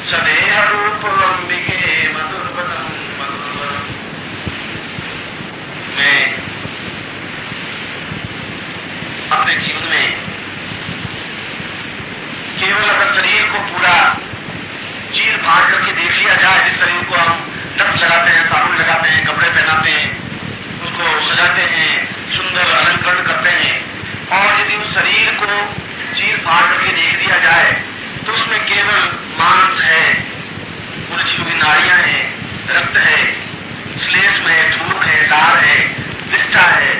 सदेह रूप अंबिके मधुरवदन मधुरवदन। मैं अपने जीवन में केवल अगर शरीर को पूरा चीर फाड़ करके देख लिया जाए, जिस शरीर को हम नक्श लगाते हैं, साबुन लगाते हैं, कपड़े पहनाते हैं, उसको सजाते हैं, सुंदर अलंकरण करते हैं, और यदि उस शरीर को चीर फाड़ करके देख दिया जाए तो उसमें केवल मांस है, उलझी हुई नाड़ियां हैं, रक्त है, श्लेष्म है, थूक है, लार है, विष्ठा है,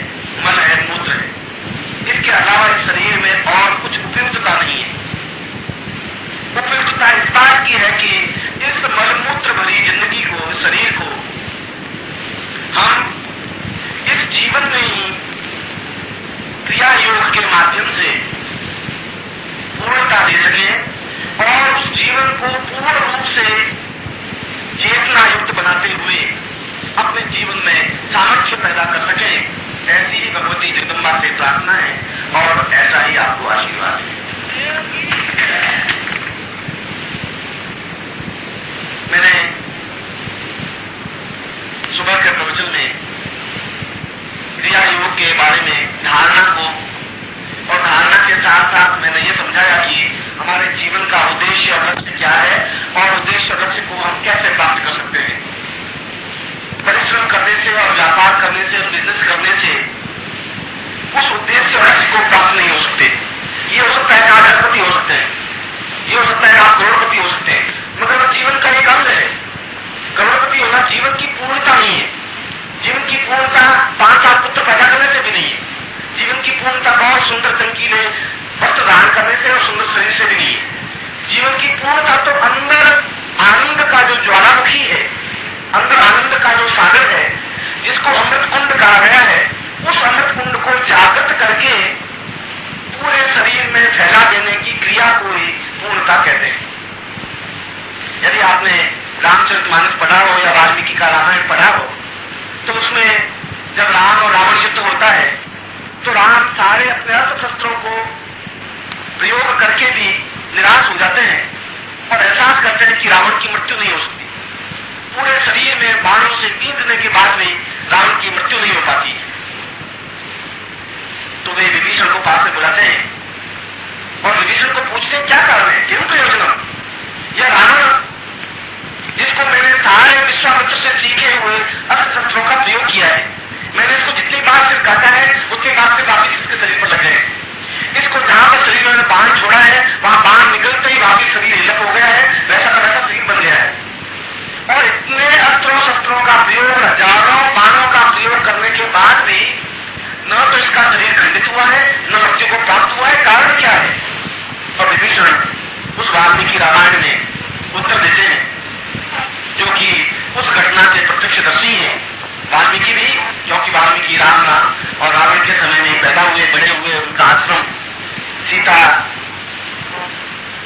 मल है, मूत्र है। इसके अलावा इस शरीर में और कुछ उपयुक्तता नहीं है। उपयुक्तता इस बात की है कि इस मलमूत्र भरी जिंदगी को, शरीर को हम इस जीवन में ही क्रिया योग के माध्यम से पूर्णता दे सके और उस जीवन को पूर्ण रूप से चेतना युक्त बनाते हुए अपने जीवन में सामर्थ्य पैदा कर सके, ऐसी ही भगवती जगदम्बा से प्रार्थना है और ऐसा ही आपको आशीर्वाद है। मैंने सुबह के प्रवचन में क्रिया योग के बारे में धारणा को और धारणा के साथ साथ मैंने ये समझाया कि हमारे जीवन का उद्देश्य और लक्ष्य क्या है और उद्देश्य और लक्ष्य को हम कैसे प्राप्त कर सकते हैं। परिश्रम करने से और व्यापार करने से और बिजनेस करने से उस उद्देश्य और लक्ष्य को प्राप्त नहीं हो सकते। ये हो सकता है आप अरबपति हो सकते हैं, ये हो सकता है आप करोड़पति हो सकते हैं, मगर वह जीवन का एक अंग है। करोड़पति होना जीवन की पूर्णता नहीं है। जीवन की पूर्णता 5 साल पुत्र पैदा करने से भी नहीं है। जीवन की पूर्णता बहुत सुंदर चमकीले वस्त्र धारण करने से और सुंदर शरीर से भी नहीं है। जीवन की पूर्णता तो अंदर आनंद का जो ज्वालामुखी है, अंदर आनंद का जो सागर है, जिसको अमृत कुंड कहा गया है, उस अमृत कुंड को जागृत करके पूरे शरीर में फैला देने की क्रिया को ही पूर्णता कहते हैं। यदि आपने रामचरितमानस पढ़ा हो या वाल्मीकि का रामायण पढ़ा हो तो उसमें जब राम और रावण युद्ध होता है तो राम सारे अपने अस्त्र शस्त्रों को प्रयोग करके भी निराश हो जाते हैं और एहसास करते हैं कि रावण की मृत्यु नहीं हो सकती। पूरे शरीर में बाणों से बींधने के बाद भी रावण की मृत्यु नहीं हो पाती है। तो वे विभीषण को पास में बुलाते हैं और विभीषण को पूछते हैं क्या कारण है, किम प्रयोजन। यह रावण जिसको मैंने सारे विश्वामित्र से सीखे हुए अस्त्र शस्त्रों का प्रयोग किया है, मैंने इसको जितनी बार सिर काटा है उतनी बार से वापिस इसके शरीर पर लग गए। इसको जहां पर शरीर में बाण छोड़ा है वहां बाण निकलते ही वापिस शरीर हिलक हो गया है, वैसा का वैसा शरीर बन गया है। और इतने अस्त्रों शस्त्रों का प्रयोग, हजारों बाणों का प्रयोग करने के बाद भी न तो इसका शरीर खंडित हुआ है न मृत्यु को प्राप्त हुआ है। कारण क्या है। और विभीषण उस वाल्मीकि रामायण में उत्तर देते हैं, जो कि उस घटना के प्रत्यक्षदर्शी हैं। वाल्मीकि भी, क्योंकि वाल्मीकि राम और रावण के समय में पैदा हुए, बड़े हुए, उनका आश्रम, सीता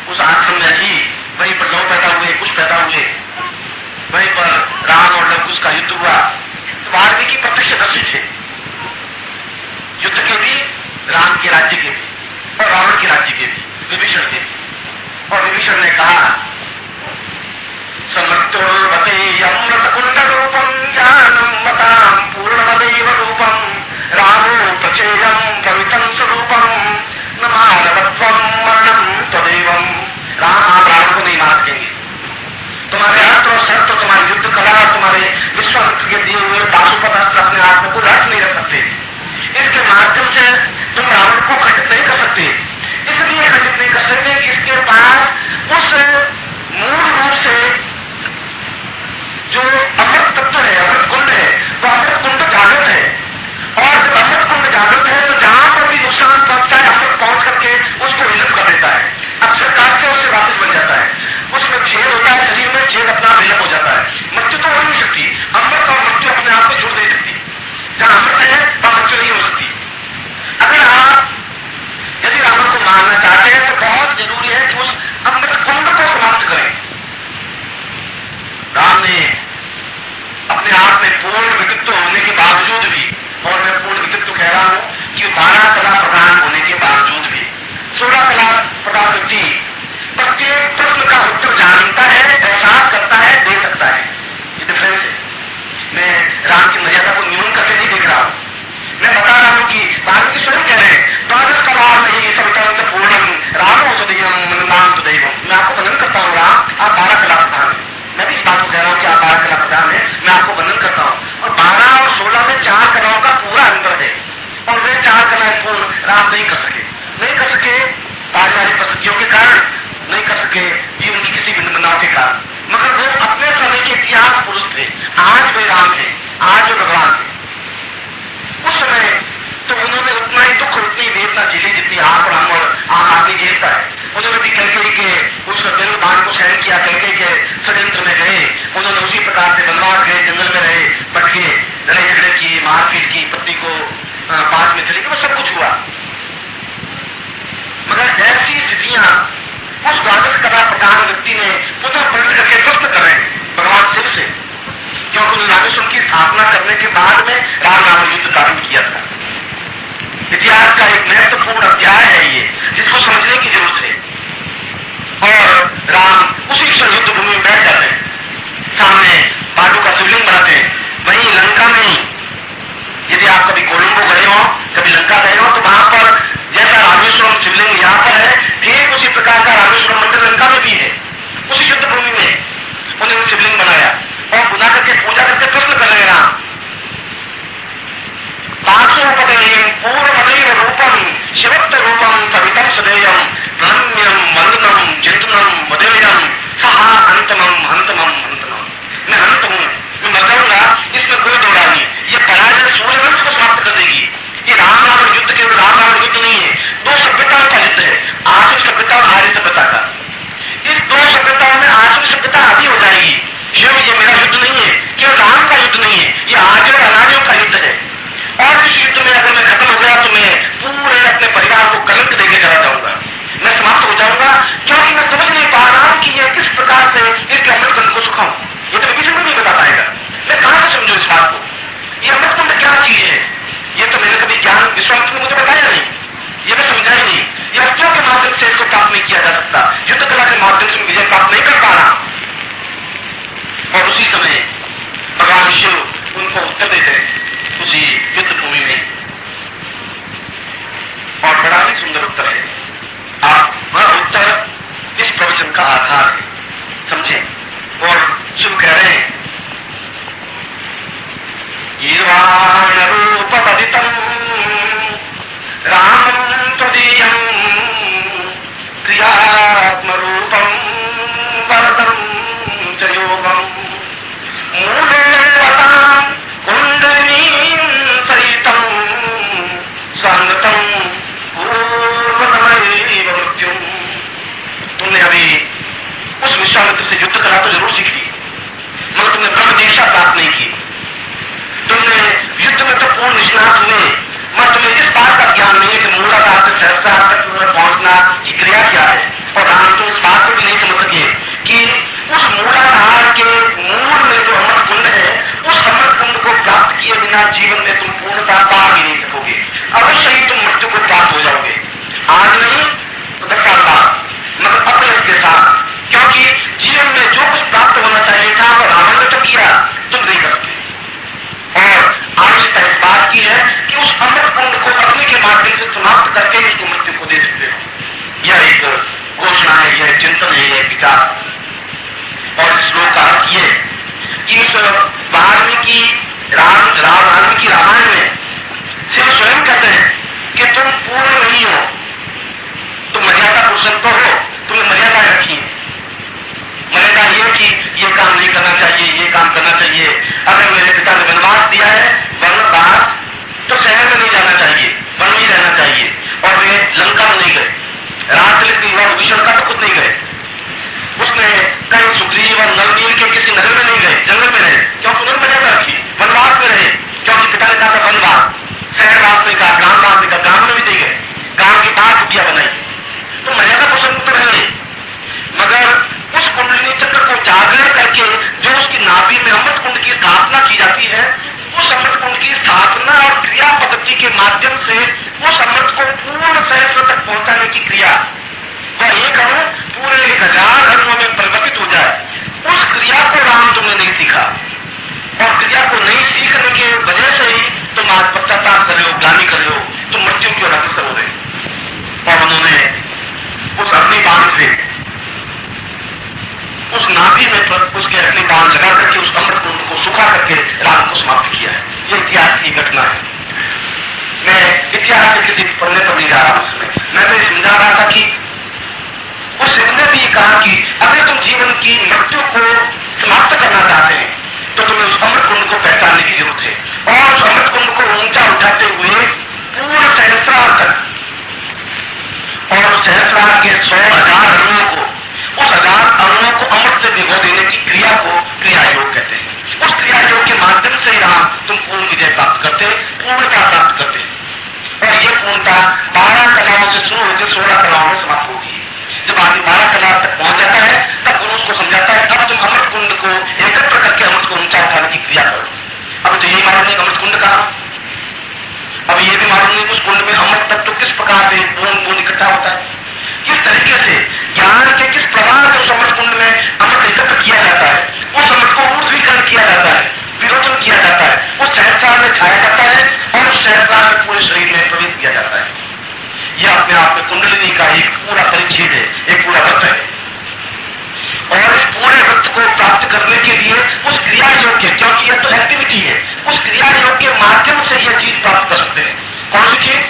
उस आश्रम में रही, वहीं पर लव पैदा हुए, कुछ पैदा हुए, वहीं पर राम और लव का युद्ध हुआ। तो वाल्मीकि प्रत्यक्षदर्शी थे युद्ध के भी, राम के राज्य के भी और रावण के राज्य के भी, विभीषण के भी। और विभीषण ने कहा समृत्युर्वते अमृत कुंड रूपम ज्ञानम मताम पूर्णवदैव रूपम रामो प्रचेयम पवित्रं स्वरूपम न मानवत्वम मरणम तदेवम। राम आप रावण को नहीं मार देंगे, तुम्हारे अस्त्र और शस्त्र, तुम्हारी युद्ध कला, तुम्हारे विश्वामित्र के दिए हुए पाशुपत अस्त्र अपने आप में कोई अर्थ नहीं रख सकते। इसके माध्यम से तुम रावण को खंडित नहीं कर सकते। इसलिए खंडित नहीं कर सकते कि इसके पास उस मूल रूप से जो अमृत तत्व है, अमृत कुंड है, वो अमृत कुंड जागृत है। और जब अमृत कुंड जागृत है तो जहां पर भी नुकसान पहुंचता है अमृत पहुंच करके उसको विलुप्त कर देता है, अक्षर काट के उससे वापस बन जाता है। उसमें छेद होता है, शरीर में छेद अपना विलुप्त हो जाता है। मृत्यु तो हो नहीं सकती, अमृत और मृत्यु अपने आप में जुड़ नहीं सकती। जहां अमृत है वहां मृत्यु नहीं हो सकती। अगर आप यदि रावण को मारना चाहते हैं तो बहुत जरूरी है कि उस अमृत कुंड को समाप्त करें। राम ने अपने आप में पूर्ण व्यक्तित्व होने के बावजूद भी, और मैं पूर्ण व्यक्तित्व कह रहा हूं कि 12 कला प्रधान होने के बावजूद भी, 16 कला प्रधान व्यक्ति प्रत्येक प्रश्न का उत्तर जानता है धारण नहीं कर सके जीवन की किसी भी निम्नताओं के कारण, मगर वो अपने समय के इतिहास पुरुष थे। आज वे राम है, आज वे भगवान है। उस समय तो उन्होंने उतना ही दुख, उतनी वेदना झेली जितनी आप और हम और आम आदमी झेलता है। उन्होंने भी कैकेयी के उस बाण को सहन किया, कैकेयी के षड्यंत्र में गए, उन्होंने उसी प्रकार से वनवास गए, जंगल में रहे, भटके, लड़ाई झगड़े की, मारपीट की, पत्नी को पास में चली, वो सब कुछ हुआ। मगर ऐसी स्थितियां उस द्वादश कला प्रधान व्यक्ति ने पुनः पलट करके प्रश्न कर रहे हैं भगवान शिव से, क्योंकि उन्होंने रामेश्वरम की स्थापना करने के बाद में राम नाम युद्ध प्रारंभ किया था। इतिहास का एक महत्वपूर्ण अध्याय है ये, जिसको समझने की जरूरत है। और राम उसी क्षण युद्ध भूमि में बैठ जाते हैं, सामने पांडु का शिवलिंग बनाते हैं। वहीं लंका में ही, यदि आप कभी कोलंबो गए हो, कभी लंका गए हो, तो वहां पर जैसा रामेश्वरम शिवलिंग यहाँ पर है, ठीक उसी प्रकार का रामेश्वरम मंदिर लंका में भी है। उसी युद्ध भूमि में उन्होंने शिवलिंग बनाया और बुला करके पूजा करके प्रश्न कर रहे हैं राम, पूर्वमदैव रूपम शिवत्व रूपम सवितम सदेयम प्रणम्यम वंदनम चिंतनम वदेयम सहा अंतमम हंतमम हंतमम। मैं हंत हूं, मैं मर जाऊंगा, इसमें कोई दो राय नहीं। ये पराजय सूर्यवंश को समाप्त कर देगी। ये राम रावण युद्ध केवल राम रावण युद्ध नहीं है, दो सभ्यताओं का युद्ध है, आसुरी सभ्यता और आर्य सभ्यता का। इस दो सभ्यताओं में आसुरी सभ्यता आदि हो जाएगी। शिव, ये मेरा युद्ध नहीं है, केवल राम का युद्ध नहीं है, ये आर्य और अनार्यों का युद्ध है। और इस युद्ध में अगर मैं खत्म हो गया तो मैं पूरे अपने परिवार को कलंक देके चला जाऊंगा, मैं समाप्त हो जाऊंगा, क्योंकि मैं समझ नहीं पा रहा हूं कि यह किस प्रकार से इसके अमृत कुंड को सुखाऊं। ये तो विभीषण को नहीं बता पाएगा, मैं कहां से समझू इस बात को। ये अमृत कुंड क्या चीज है, ये तो मैंने कभी ज्ञान विश्वामित्र ने मुझे बताया नहीं, ये मैं समझा ही नहीं। ये अस्त्रों के माध्यम से इसको प्राप्त नहीं किया जा सकता, युद्ध कला के माध्यम से विजय प्राप्त नहीं कर पा रहा। और उसी समय भगवान शिव उनको उत्तर देते हैं उसी युद्ध भूमि में, और बड़ा ही सुंदर उत्तर है। आप वह उत्तर इस प्रवचन का आधार है, समझे। और शिव कह रहे हैं, गीर्वाण रूप पदितम रामं त्वदीयं क्रियात्म रूपम वरदं च योगम मूलवतां कुंडलीं सहितं स्वांगतं पूर्वतमैव मृत्युं। तुमने अभी उस विश्वामित्र से युद्ध कला तो जरूर सीख ली, मगर तुमने ब्रह्म दीक्षा प्राप्त नहीं की। तुमने युद्ध में तो पूर्ण निष्णात हुए, मगर तुम्हें इस बात का ज्ञान नहीं है कि मूलाधार से सहस्त्रार तक पहुंचना की क्रिया क्या है। और राम तुम इस बात को भी नहीं समझ सके कि उस मूलाधार के मूल में जो अमृत कुंड है, उस अमृत कुंड को प्राप्त किए बिना जीवन में तुम पूर्णता पा भी नहीं सकोगे। अवश्य ही तुम मृत्यु को प्राप्त हो जाओगे, आज नहीं तो 10 साल बाद, मगर अपने इसके साथ, क्योंकि जीवन में जो कुछ प्राप्त होना चाहिए था वो रावण ने तो किया, तुम नहीं कर सकते। और आवश्यकता इस बात की है कि उस अमृत कुंड को अग्नि के माध्यम से समाप्त करके उसको मृत्यु को दे सकते हो। यह एक घोषणा है, यह चिंतन है, यह विचार। और इस श्लोक का अर्थ यह कि इस वाल्मीकि रामायण में शिव स्वयं कहते हैं कि तुम पूर्ण नहीं हो, तुम मर्यादा पुरुषोत्तम तो हो, तुमने मर्यादा रखी है। मर्यादा ये कि ये काम नहीं करना चाहिए, ये काम करना चाहिए। अगर मेरे पिता ने वनवास दिया है, वनवास तो शहर में नहीं जाना चाहिए, वन में ही रहना चाहिए। और वे लंका में नहीं गए, राजलिक विभीषण का तो खुद नहीं गए। उसने कहीं सुग्रीव और नलनील के किसी नगर में नहीं गए, जंगल में रहे, क्योंकि उन्होंने मर्यादा रखी। वनवास में रहे, क्योंकि पिता ने कहा था वनवास, शहरवास ने कहा, ग्रामवास ने कहा, ग्राम में भी नहीं गए, गांव की बात कुटिया बनाई। तो मर्यादा पुरुषोत्तम तो रहे, मगर उस कुंडलिनी चक्र को जागरण करके जो उसकी नाभि में अमृत कुंड की स्थापना की जाती है, उस अमृत कुंड की स्थापना और क्रिया पद्धति के माध्यम से उस अमृत को पूर्ण सहस्त्र तक पहुंचाने की क्रिया, वह एक अणु पूरे 1000 अणुओं में परिवर्तित हो जाए, उस क्रिया को राम तुमने नहीं सीखा। और क्रिया को नहीं सीखने की वजह से ही तुम आज पश्चाताप कर रहे हो, ग्लानि कर रहे हो, तुम मृत्यु की ओर अग्रसर हो रहे। और उन्होंने उस अग्नि बाण से उस नाभि में उसके अग्नि बाण लगा करके उस अमृत कुंड को सुखा करके राम को समाप्त किया है। ये इतिहास की घटना है। मैं इतिहास से किसी पढ़ने पर नहीं जा रहा हूं, उसमें मैं तो समझा रहा था कि प्रकार के 100,000 अणुओं को, उस 1000 अणुओं को अमृत से भिगो देने की क्रिया को क्रिया योग कहते हैं। उस क्रिया योग के माध्यम से ही हम तुम पूर्ण विजय प्राप्त करते, पूर्णता प्राप्त करते। और ये पूर्णता 12 कलाओं से शुरू होकर 16 कलाओं में समाप्त होगी। जब आदमी 12 कला तक पहुंच जाता है तब गुरु उसको समझाता है अब तुम अमृत कुंड को एकत्र करके अमृत को ऊंचा उठाने की क्रिया करो। अब तो यही मालूम नहीं अमृत कुंड कहां, अब ये भी मालूम नहीं उस कुंड में अमृत तत्व किस प्रकार से बूंद इकट्ठा होता है, किस तरीके से ज्ञान के किस प्रकार से उस अमृत कुंड में अमृत एकत्र किया जाता है, उस अमृत को ऊर्ध्वीकरण किया जाता है, विरोचन किया जाता है, उस सहस्त्रार में छाया जाता है और उस सहस्त्रार से पूरे शरीर में प्रवेश किया जाता है। यह अपने आप में कुंडलिनी का एक पूरा परिच्छेद है, एक पूरा वृत्त है। और इस पूरे वृत्त को प्राप्त करने के लिए उस क्रिया योग के, क्योंकि यह तो एक्टिविटी है, उस क्रिया योग के माध्यम से यह चीज प्राप्त कर सकते हैं। कौन सी चीज?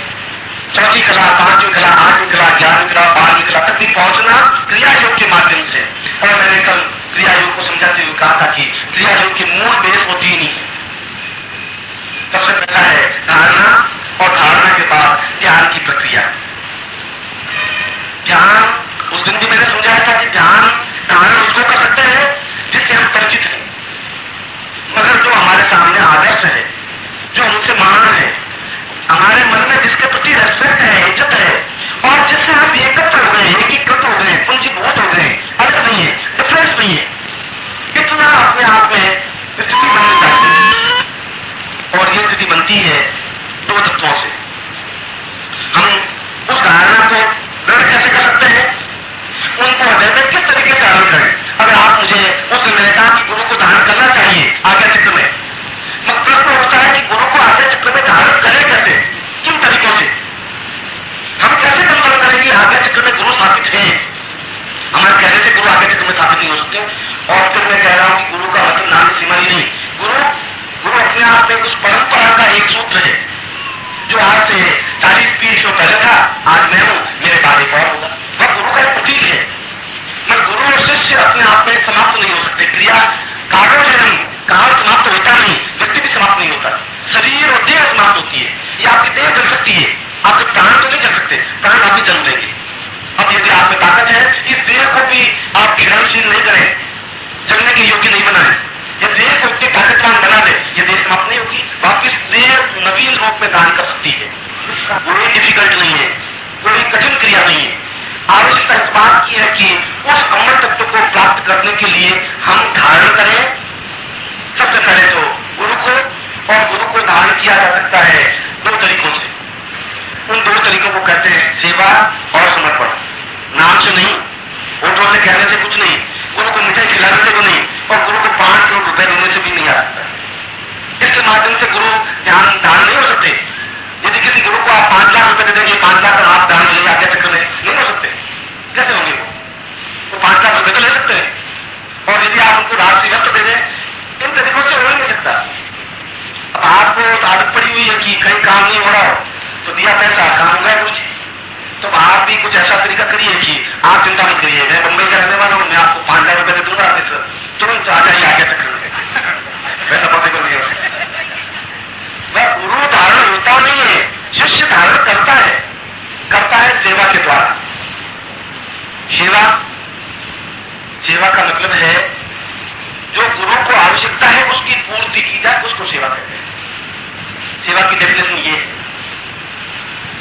चौथी कला, 5वीं कला, 8वीं कला, 11वीं कला, 12वीं कला तक भी पहुंचना क्रिया योग के माध्यम से। और मैंने कल क्रिया योग को समझाते हुए कहा था कि क्रिया योग की मूल बेस वो तीन ही है। सबसे पहला है धारणा, और धारणा के बाद ध्यान की प्रक्रिया। ध्यान उस दिन भी मैंने समझाया था कि ध्यान धारण उसको कर सकते हैं जिससे हम परिचित हैं, मगर जो हमारे सामने आदर्श है, जो हमसे महान है, हमारे मन में जिसके प्रति रेस्पेक्ट है, इज्जत है, और जिससे हम एकत्र हो गए, एकीकृत हो गए, पूंजीभूत हो गए, अलग नहीं है, डिफरेंस नहीं है, इतना अपने आप में स्थिति बननी चाहिए। और ये स्थिति बनती है 2 तत्वों से। हम उस धारणा को दृढ़ कैसे कर सकते हैं, उनको हृदय में किस तरीके से धारण करें। अगर आप मुझे उस दिन मैंने कहा कि गुरु को धारण करना चाहिए आज्ञा चक्र में, मगर प्रश्न उठता है कि गुरु को आज्ञा चक्र में धारण करें कैसे, किन तरीकों से, हम कैसे कंफर्म करें कि आज्ञा चक्र में गुरु स्थापित है। हमारे कहने से गुरु आज्ञा चक्र में स्थापित नहीं हो सकते। और फिर मैं कह रहा हूं कि गुरु का मतलब नाम सीमा ही नहीं, गुरु अपने आप में उस परंपरा का एक सूत्र है जो आज से 40-20 वर्ष पहले था, आज मैं हूं, मेरे बाद एक और होगा। वह गुरु का एक प्रतीक है। मगर गुरु और शिष्य अपने आप में समाप्त नहीं हो सकते। क्रिया काल समाप्त होता नहीं, व्यक्ति भी समाप्त नहीं होता, शरीर और देह समाप्त होती है। ये आपकी देह जल सकती है, आपके प्राण तो नहीं जल सकते, प्राण आप भी जन्म लेंगे। अब यदि आप में ताकत है, इस देह को भी आप घृणशील नहीं करें, जलने के योग्य नहीं बनाए, यह देह को इतनी ताकतवान बना दे, यह देह समाप्त नहीं होगी, वापिस देह नवीन रूप में दान कर सकती है। कोई डिफिकल्ट नहीं है, कोई कठिन क्रिया नहीं है। आवश्यकता इस बात की है कि उस अमृत तत्व को प्राप्त करने के लिए हम धारण करें। सबसे पहले तो गुरु को, और गुरु को धारण किया जा सकता है 2 तरीकों से। उन 2 तरीकों को कहते हैं सेवा और समर्पण। नाम से नहीं, होठों से कहने से कुछ नहीं, गुरु को मिठाई खिलाने से भी नहीं, और गुरु को 5 करोड़ रुपए देने से भी नहीं आ सकता। इसके माध्यम से गुरु ध्यान दान नहीं हो सकते। यदि किसी गुरु को आप 5 लाख रुपए दे देंगे, 5 लाख आप दान ले आज्ञा चक्र में नहीं हो सकते, कैसे होंगे? वो 5 लाख रुपए तो ले सकते हैं। और यदि आप उनको राशि वस्त्र दे दें, इन तरीकों से हो ही नहीं सकता। अब आपको आदत पड़ी हुई है कि कहीं काम नहीं हो रहा हो तो दिया पैसा काम हो गया कुछ, तो आप भी कुछ ऐसा तरीका करिए कि आप चिंता मत करिए, मैं बंबई का रहने वाला हूं, मैं आपको 5 लाख रुपए दे दूंगा, तुरंत आ जाइए आज्ञा चक्र में। वैसा पॉसिबल नहीं होता। वह गुरु धारण होता नहीं है, शिष्य धारण करता है सेवा के द्वारा। सेवा का मतलब है जो गुरु को आवश्यकता है उसकी पूर्ति की जाए, उसको सेवा कहते हैं। सेवा की डेफिनेशन ये है,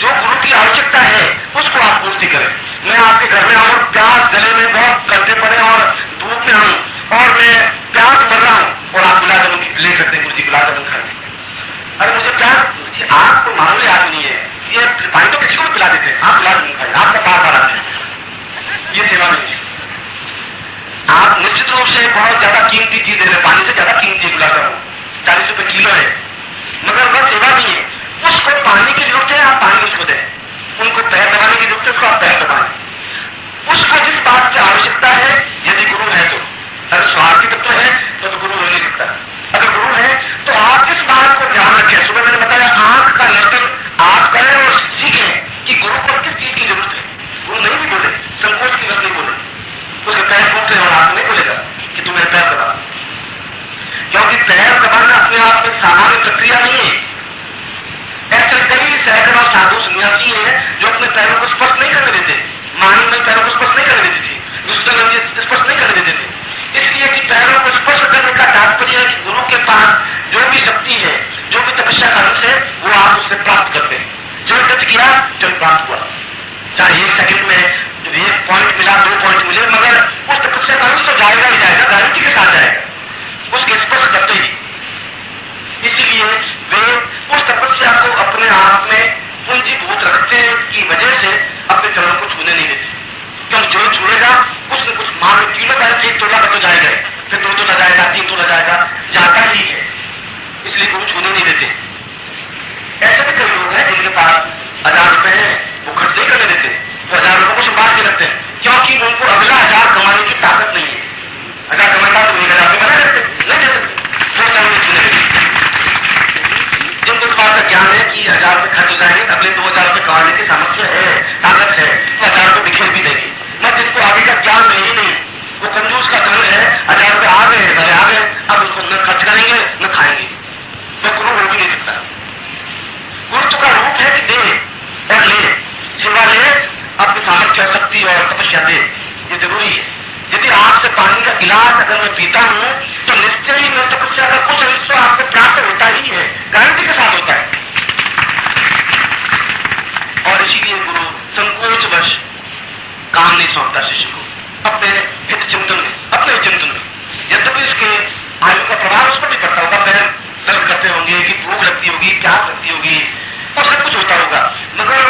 जो गुरु की आवश्यकता है उसको आप पूर्ति करें। मैं आपके घर में आऊं, प्यास गले में बहुत कंधे पड़े और धूप में आऊं और मैं प्यास कर रहा हूं, और आप गुलाब जामुन ले सकते हैं, गुरु जी गुलाब जामुन खाने। अरे मुझे प्यास, आपको मामूली आदमी नहीं है, ये पानी तो किसी को भी पिला देते हैं, आप गुलाब जामुन खाइए, आपका पास आ रहा है, ये सेवा नहीं है। आप निश्चित रूप से बहुत ज्यादा कीमती चीज दे रहे, पानी से ज्यादा कीमती गुलाब जामुन 40 रुपए किलो है, मगर वह सेवा नहीं है। उसको पानी की जरूरत है, आप पानी उसको दें। उनको पैर दबाने की जरूरत है, उसको आप पैर दबाएं। उसको जिस बात की आवश्यकता है, यदि गुरु है तो, अगर स्वार्थी तत्व है तो गुरु हो नहीं सकता। अगर गुरु है तो आप इस बात को ध्यान रखें। सुबह मैंने बताया आंख का नर्तन आप करें और सीखें कि गुरु को किस चीज की जरूरत है। गुरु नहीं भी बोले, संकोच की बात नहीं बोले, उसके पैर फूट रहे और आप नहीं बोलेगा कि तू मेरे पैर दबा, क्योंकि पैर दबाना अपने आप में सामान्य प्रक्रिया नहीं है। ऐसे कई सैकड़ों साधु सन्यासी हैं जो अपने पैरों को स्पर्श नहीं और तपस्या दे, ये जरूरी है। यदि आपसे पानी का गिलास अगर मैं पीता हूं तो निश्चय ही मैं तपस्या का कुछ अंश आपको प्राप्त होता ही है, गारंटी के साथ होता है। और इसीलिए गुरु संकोचवश काम नहीं सौंपता शिष्य को अपने हित चिंतन में, अपने चिंतन में। यद्यपि इसके आयु का प्रभाव उस पर भी पड़ता होगा, पैर दर्द करते होंगे कि भूख लगती होगी, प्यास लगती होगी और सब कुछ होता होगा, मगर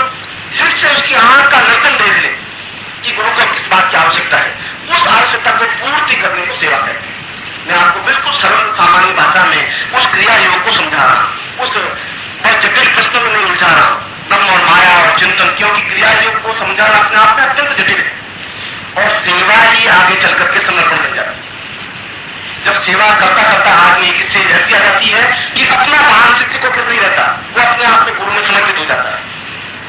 शिष्य उसकी आंख का नर्तन देख ले कि गुरु को किस बात की आवश्यकता है, उस आवश्यकता को पूर्ति करने को सेवा कहते हैं। मैं आपको बिल्कुल सरल सामान्य भाषा में उस क्रिया योग को समझा रहा हूं, उस बहुत जटिल प्रश्न में नहीं उलझा रहा हूं, ब्रह्म और माया और चिंतन, क्योंकि क्रिया योग को समझाना अपने आप में अत्यंत जटिल है और सेवा ही आगे चल करके समर्पण बन जाती है। जब सेवा करता करता आदमी की स्टेज ऐसी आ जाती है कि अपना भान शिष्य को फिर नहीं रहता, वो अपने आप में गुरु में समर्पित हो जाता है।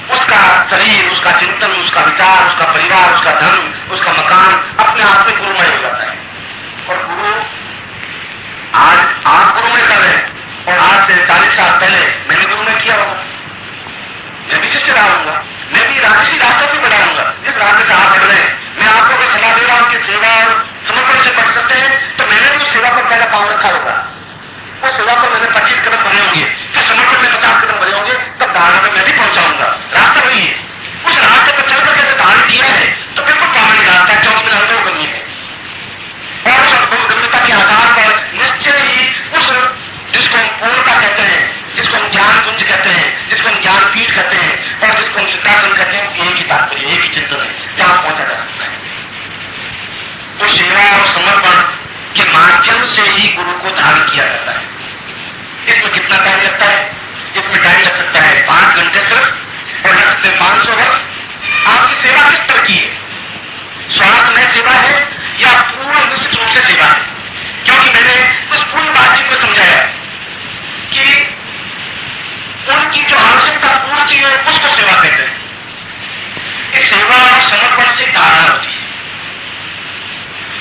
उसका शरीर, उसका चिंतन, उसका विचार, उसका परिवार, उसका धन, उसका मकान अपने आप में गुरुमय हो जाता है। और गुरु आज आप गुरुमय कर रहे हैं और आज से 40 साल पहले मैंने गुरुमय किया होगा, मैं भी शिष्य रहा हूंगा, मैं भी राजसी रास्ते से बढ़ा हूंगा जिस रास्ते से आप बढ़ रहे हैं। मैं आपको अगर सलाह दे रहा हूं कि सेवा और समर्पण से बढ़ सकते हैं तो मैंने भी उस सेवा पर पहला पांव रखा होगा, उस सेवा पर मैंने 25 कदम भरे होंगे, फिर समर्पण में 50 कदम भरे होंगे, तब धारणा में मैं भी पहुंचाऊंगा। रास्ता वही है, उस रास्ते पर चल करके धारण किया है तो बिल्कुल प्रामाणिक रास्ता है, क्योंकि मैंने अनुभव करनी है। और उस अनुभव गम्यता के आधार पर निश्चय ही उस जिसको हम पूर्णता कहते हैं, जिसको हम ज्ञान कुंज कहते हैं, जिसको हम ज्ञान पीठ कहते हैं और जिसको हम सिद्धासन कहते हैं, एक ही तात्पर्य, एक ही चिंतन है जहां पहुंचा जा सकता है। तो सेवा और समर्पण के माध्यम से ही गुरु को धारण किया जाता है। इसमें कितना टाइम लगता है? इसमें टाइम लग सकता है 5 घंटे सिर्फ और लग सकते हैं 500 वर्ष। आपकी सेवा किस तरह की है? स्वार्थ में सेवा है या पूर्ण निश्चित रूप से सेवा है? क्योंकि मैंने उस पूर्ण बातचीत में समझाया कि उनकी जो आवश्यकता पूर्ति है उसको सेवा कहते हैं। इस सेवा और समर्पण से धारणा होती है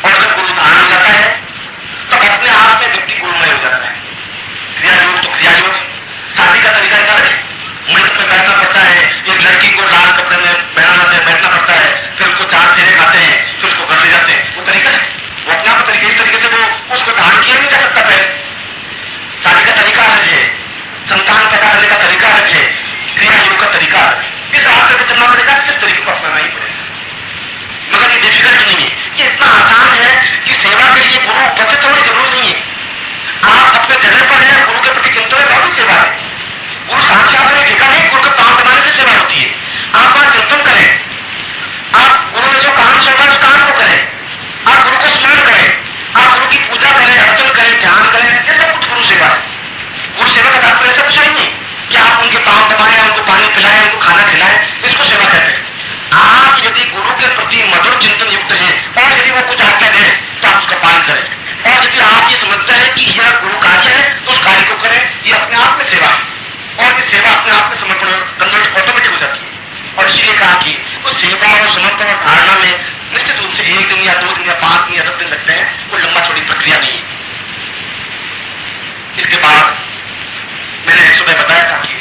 और जब गुरु धारण हो जाता है तब अपने आप में व्यक्ति गुरुमय हो जाता है। क्रिया योग तो क्रिया योग, शादी का तरीका क्या है? मंडप में बैठना पड़ता है, एक लड़की को लाल कपड़े में बैठना पड़ता है, फिर उसको 4 फेरे खाते हैं, फिर उसको घर ले जाते हैं, वो तरीका है। वो अपने आप तरीके, इस तरीके से वो उसको धारण किया नहीं जा सकता। पहले शादी का तरीका अलग है, संतान पैदा करने का तरीका अलग है, क्रिया योग का तरीका अलग है। इस रास्ते पर चलना पड़ेगा, किस तरीके को अपनाना ही पड़ेगा। मगर ये डिफिकल्ट नहीं है, ये इतना आसान है कि सेवा के लिए गुरु उपस्थित होने की जरूरत नहीं है। आप अपने जगह पर हैं, गुरु के प्रति चिंतन है, बहुत सेवा है। गुरु साक्षात है, ठेका नहीं, गुरु के पांव दबाने से सेवा होती है। आप वहां चिंतन करें, आप गुरु ने जो काम सौंपा उस काम को करें, आप गुरु को स्मरण करें, आप गुरु की पूजा करें, अर्चन करें, ध्यान करें, ये सब कुछ गुरु सेवा है। गुरु सेवा का तात्पर्य ऐसा कुछ नहीं कि आप उनके पांव दबाएं, उनको पानी पिलाएं, उनको खाना खिलाएं, इसको सेवा कहते हैं। आप यदि गुरु के प्रति मधुर चिंतन युक्त हैं और यदि वो कुछ आज्ञा दें तो आप उसका पालन करें, और यदि आप ये समझते हैं कि यह गुरु कार्य है तो उस कार्य को करें, ये अपने आप में सेवा है। और ये सेवा अपने आप में समर्पण कन्वर्ट ऑटोमेटिक हो जाती है। और इसीलिए कहा कि उस सेवा और समर्पण और धारणा में निश्चित रूप से 1 दिन या 2 दिन या 5 दिन या 10 दिन लगते हैं, कोई लंबा छोटी प्रक्रिया नहीं है। इसके बाद मैंने सुबह बताया था कि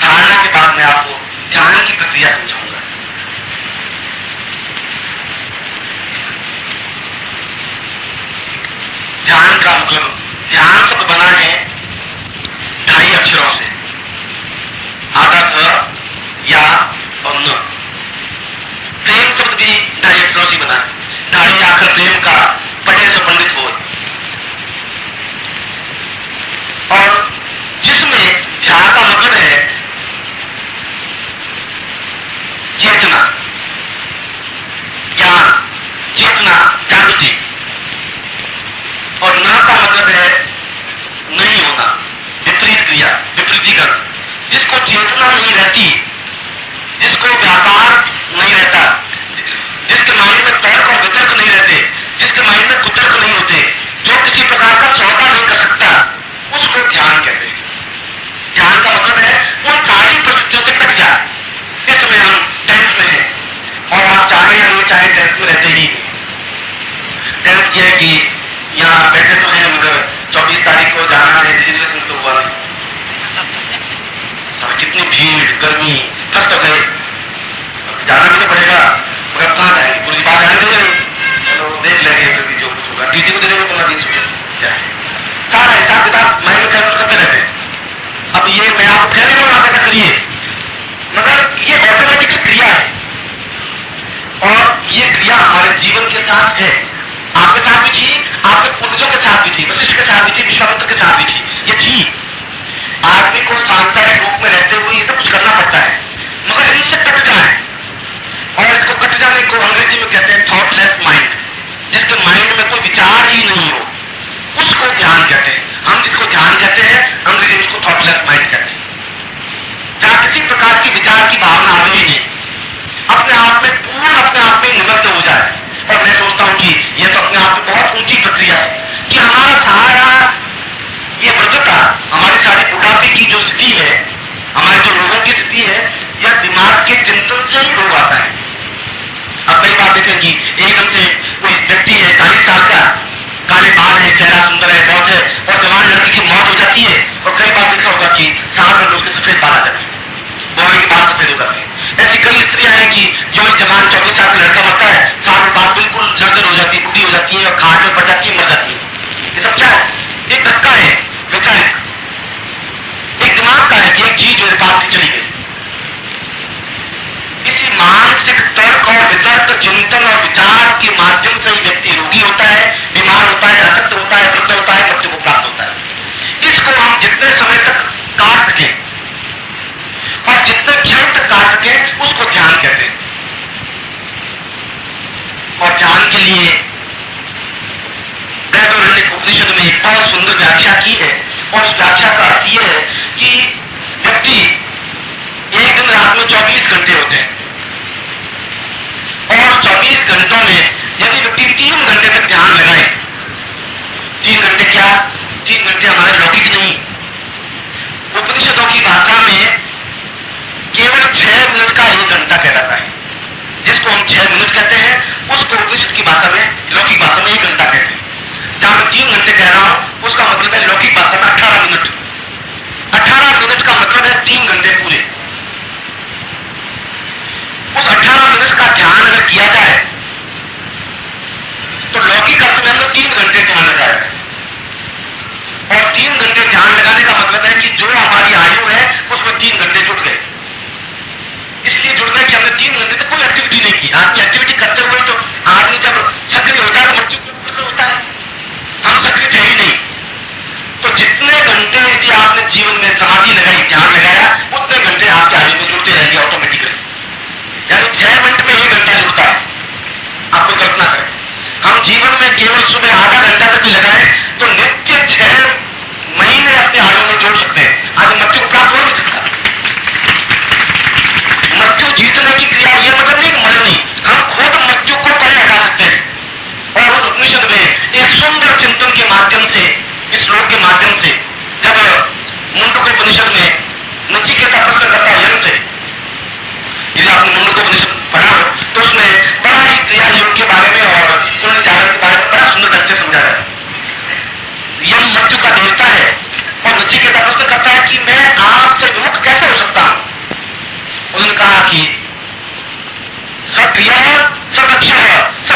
धारणा के बाद मैं आपको ध्यान की प्रक्रिया समझाऊंगा। ध्यान का मतलब, ध्यान शब्द बना है 2 अक्षरों से, आधा ध या और न। प्रेम शब्द भी 2 अक्षरों से बना है, ढाई आखिर प्रेम का पढ़े से पंडित हो। और जिसमें ध्यान का मतलब है चेतना, ज्ञान, चेतना, जागृति। और न का मतलब है नहीं होना, विपरीत क्रिया, विपरीतीकरण। जिसको चेतना नहीं रहती, जिसको व्यापार नहीं रहता, जिसके माइंड में तर्क और वितर्क नहीं रहते, जिसके माइंड में कुतर्क नहीं होते, जो किसी प्रकार का सौदा नहीं कर सकता, उसको ध्यान कहते हैं। ध्यान का मतलब है उन सारी परिस्थितियों से कट जाए। इस समय हम टेंस में हैं और आप चाहे या नहीं चाहे टेंस में रहते ही। टेंस ये है कि यहाँ बैठे तो हैं, मगर 24 तारीख को जाना है रिजर्वेशन तो हुआ नहीं, कितनी भीड़, गर्मी, फंस तो गए, जाना भी तो पड़ेगा, मगर बीवी को दे देंगे 15-20 रुपये, क्या है? सारा हिसाब किताब माइंड में कैलकुलेट करते रहते हैं। अब ये मैं आपको कह रहा हूं आप ऐसा करिए, मगर ये ऑटोमेटिकली क्रिया है और ये क्रिया हमारे जीवन के साथ है। आपके साथ भी थी, आपके पूर्वजों के साथ भी थी, वशिष्ठ के साथ भी थी, विश्वामित्र के साथ भी थी, ये थी। आदमी को सांसारिक रूप में रहते हुए ये सब कुछ करना पड़ता है, मगर इनसे कट जाए, और इसको कट जाने को अंग्रेजी में कहते हैं थॉटलेस माइंड, जिसके माइंड में कोई विचार ही नहीं हो, उसको ध्यान कहते हैं। हम जिसको ध्यान कहते हैं अंग्रेजी में उसको थॉटलेस माइंड कहते हैं, जहां किसी प्रकार की विचार की भावना आ गई नहीं, अपने आप में पूर्ण अपने आप में निमग्न हो जाए। और मैं सोचता हूं कि यह तो अपने आप में बहुत ऊंची प्रक्रिया है कि हमारा सारा ये वृद्धता, हमारी सारी बुढ़ापे की जो स्थिति है, हमारे जो रोगों की स्थिति है, यह दिमाग के चिंतन से ही रोग आता है। अब कई बार देखें कि एकदम से कोई व्यक्ति है 40 साल का, काले बाल है, चेहरा सुंदर है, बहुत है, और जवान लड़की की मौत हो जाती है। और कई बार देखा होगा कि साल में उसके सफेद बाल आ जाते हैं, बोरे के बाल सफेद हो जाते हैं। ऐसी कई स्त्रियां हैं कि जो जवान 24 साल का लड़का मरता है, साल में बात बिल्कुल जर्जर हो जाती है, बुढ़ी हो जाती है और खाट में पड़ जाती है, मर जाती है। ये सब क्या है? एक धक्का है वैचारिक, एक दिमाग का है कि एक चीज मेरे पास की चली गई। इसी मानसिक तर्क और वितर्क, चिंतन और विचार के माध्यम से ही व्यक्ति रोगी होता है, बीमार होता है, अशक्त होता है, वृद्ध होता है, मृत्यु को प्राप्त होता है। इसको हम जितने समय तक काट सके और जितने क्षण तक काट सके उसको ध्यान कहते हैं। और ध्यान के लिए बृहदारण्यक उपनिषद में एक बहुत सुंदर व्याख्या की है, और उस व्याख्या का अर्थ यह है कि व्यक्ति एक दिन रात में 24 घंटे होते हैं, और 24 घंटों में यदि व्यक्ति 3 घंटे तक ध्यान लगाए, 3 घंटे क्या, 3 घंटे हमारे लौकिक नहीं, उपनिषदों की भाषा में केवल 6 मिनट का 1 घंटा कहलाता है। जिसको हम 6 मिनट कहते हैं उसको उपनिषद की भाषा में, लौकिक भाषा में 1 घंटा कहते हैं। जहां मैं 3 घंटे कह रहा हूं उसका मतलब है लौकिक भाषा में 18 मिनट। 18 मिनट का मतलब है 3 घंटे पूरे। उस 18 मिनट का ध्यान अगर किया जाए तो लौकिक अर्थ में हमने 3 घंटे ध्यान लगाया है, और 3 घंटे ध्यान लगाने का मतलब है कि जो हमारी आयु है उसमें 3 घंटे जुड़ गए। इसलिए जुड़ गए कि हमने 3 घंटे तक कोई एक्टिविटी नहीं की। आदमी एक्टिविटी करते हुए तो आदमी जब सक्रिय होता है तो मृत्यु से होता है, हम सक्रिय थे ही नहीं। तो जितने घंटे यदि आपने जीवन में समाधि लगाई, ध्यान लगाया, उतने घंटे आपके आयु में जुड़ते रहेंगे ऑटोमेटिकली। यानी 6 मिनट में 1 घंटा जुड़ता है। आपको कल्पना करें, हम जीवन में केवल सुबह आधा घंटा तक लगाए तो नित्य 6 महीने अपने आयु में जोड़ सकते हैं। आज मृत्यु प्राप्त हो नहीं सकता। मृत्यु जीतने की क्रिया यह मतलब नहीं मरनी, हम खुद मृत्यु को परे हटा सकते हैं। और उस उपनिषद में एक सुंदर चिंतन के माध्यम से, इस श्लोक के माध्यम से, जब मुंडकोपनिषद में नचिकेता प्रश्न करता है यम से, यदि आपने मुंडकोपनिषद पढ़ा हो तो उसमें बड़ा ही क्रिया योग के बारे में और पुण्य जागरण के बारे में बड़ा सुंदर ढंग से समझाया है। यम मृत्यु का देवता है और नचिकेता प्रश्न करता है कि मैं आपसे विमुख कैसे हो सकता हूं। उन्होंने कहा कि सक्रिय सरक्षा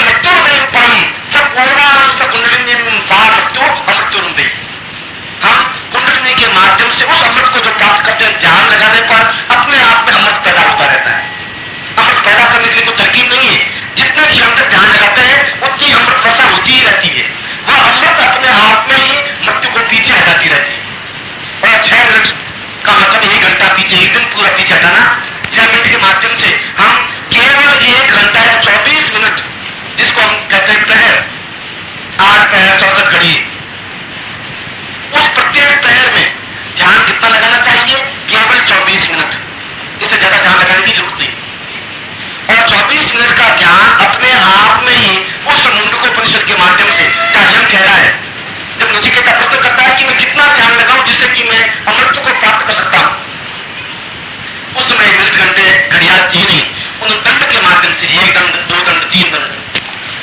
मृत्यु परम सपूर्वा कुंडलिनी सा मृत्यु अमृत्युरुंदे। हम कुंडलिनी के माध्यम से उस अमृत को जो प्राप्त करते हैं, ध्यान लगाने पर अपने आप में अमृत पैदा होता रहता है। अमृत पैदा करने के लिए कोई तरकीब नहीं है, जितने क्षण तक ध्यान लगाते हैं उतनी अमृत वर्षा होती ही रहती है। वह अमृत अपने आप में ही मृत्यु को पीछे हटाती रहती है। और 6 मिनट का मतलब 1 घंटा पीछे, एक दिन पूरा पीछे हटाना। 6 मिनट के माध्यम से हम केवल 1 घंटा या 24 मिनट, जिसको हम कहते हैं प्रहर, 8 प्रहर 64 घड़ी, उस प्रत्येक प्रहर में ध्यान कितना लगाना चाहिए? केवल 24 मिनट, इससे ज्यादा ध्यान लगाने की जरूरत नहीं। और 24 मिनट का ध्यान अपने आप में ही उस मुंडकोपनिषद के माध्यम से, चाहे हम कह रहा है, जब नचिकेता प्रश्न करता है कि मैं कितना ध्यान लगाऊं जिससे कि मैं अमृत को प्राप्त कर सकता हूं, उस समय मिनट घंटे घड़ियाल थी नहीं, उन्होंने दंड के माध्यम से 1 दंड, 2 दंड, 3 दंड,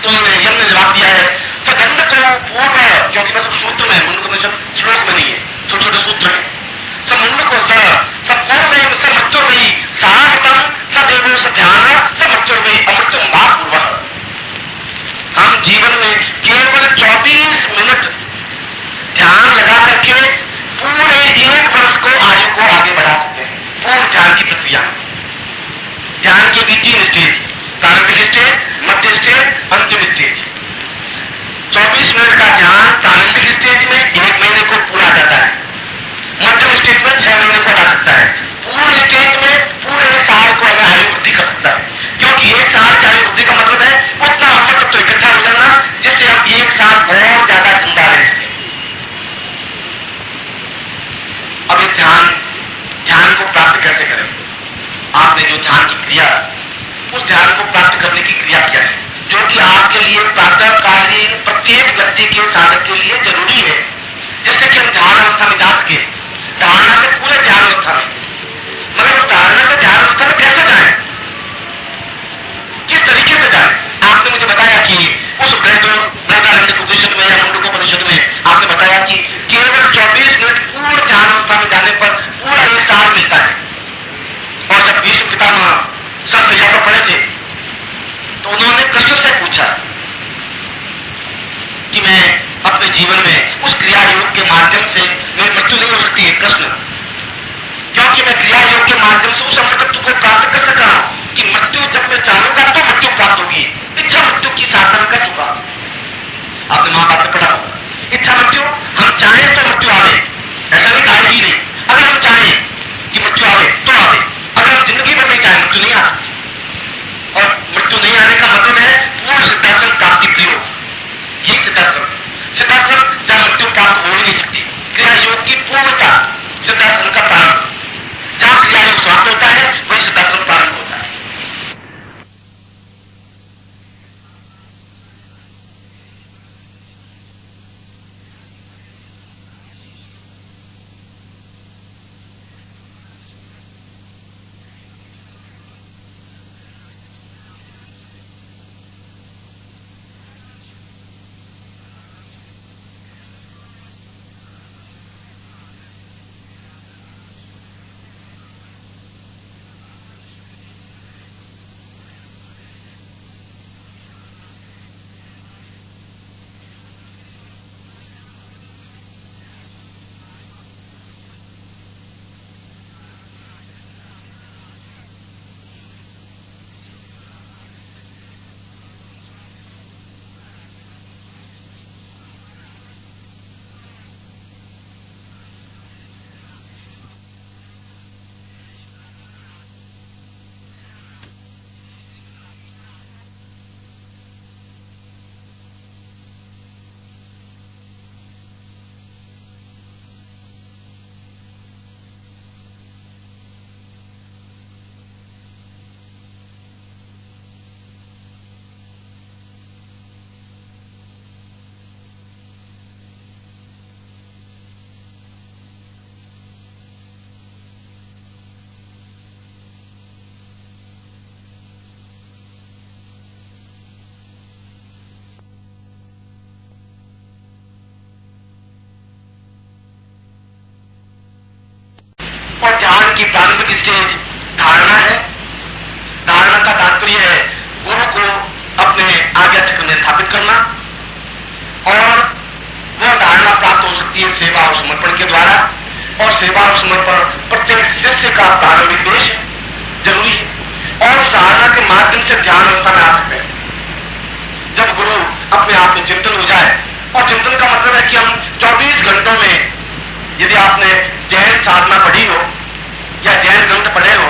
तो उन्होंने यम ने जवाब दिया है सदंड को पूर्व, क्योंकि बस सूत्र में, मुंडकोपनिषद श्लोक में नहीं है, छोटे छोटे सूत्र है। समुंड को सब पूर्व से मृत्यु में साहतम सदैव स ध्यान स मृत्यु में अमृत्यु पूर्व। हम जीवन में केवल 24 अंतिम स्टेज। 24 मिनट का ध्यान प्रारंभिक स्टेज में 1 महीने को पूरा जाता है, मध्यम स्टेज में 6 महीने को जा सकता है, पूर्ण स्टेज में पूरे साल को हमें आयु वृद्धि कर सकता है। क्योंकि 1 साल की आयु वृद्धि का मतलब है उतना अवसर तो इकट्ठा हो जाना जिससे हम 1 साल बहुत ज्यादा जिंदा रह सके। अब इस ध्यान को प्राप्त कैसे करें? आपने जो ध्यान की क्रिया, उस ध्यान को प्राप्त करने की क्रिया क्या है जो कि आपके लिए प्रातःकालीन प्रत्येक व्यक्ति के साधक के लिए जरूरी है, जिससे कि हम ध्यान अवस्था में जा सके, धारणा से पूरे ध्यान अवस्था में। मगर उस धारणा से ध्यान अवस्था में कैसे जाए, किस तरीके से जाए? आपने मुझे बताया कि उस बृहदारण्यक में या मुंडकोपनिषद में आपने बताया कि केवल 24 मिनट पूर्ण ध्यान अवस्था में जाने पर पूरा 1 साल मिलता है। और जब भीष्म पितामह सरसैया पर पड़े थे तो उन्होंने कृष्ण से पूछा कि मैं अपने जीवन में उस क्रिया योग के माध्यम से मेरी मृत्यु नहीं हो सकती है कृष्ण, क्योंकि मैं क्रिया योग के माध्यम से उस अमृतत्व को प्राप्त कर सका हूं कि मृत्यु जब मैं चाहूंगा तो मृत्यु प्राप्त होगी। इच्छा मृत्यु की साधना कर चुका। आपने महाभारत में पढ़ा होगा, इच्छा मृत्यु हम चाहें तो मृत्यु आवे, ऐसा नहीं कहा ही नहीं। अगर हम चाहें कि मृत्यु आवे तो आवे, अगर हम जिंदगी भर नहीं चाहें मृत्यु नहीं आ सकती। और मृत्यु नहीं आने का मतलब है पूर्ण सिद्धाश्रम प्राप्ति प्रयोग, यही सिद्धाश्रम जहां मृत्यु प्राप्त हो ही नहीं सकती। क्रिया योग की पूर्णता सिद्धाश्रम का प्रारंभ, जहां क्रिया योग समाप्त होता है वही सिद्धाश्रम प्रारंभ होता है। और ध्यान की प्रारंभिक स्टेज धारणा है। धारणा का तात्पर्य है गुरु को अपने आज्ञा चक्र में स्थापित करना, और वह धारणा प्राप्त हो सकती है सेवा और समर्पण के द्वारा। और सेवा और समर्पण प्रत्येक शिष्य का प्रारंभिक देश है, जरूरी है। और उस धारणा के माध्यम से ध्यान अवस्था में आ सकते हैं जब गुरु अपने आप में चिंतन हो जाए। और चिंतन का मतलब है कि हम 24 घंटों में, यदि आपने जैन साधना पढ़ी हो या जैन ग्रंथ पढ़े हो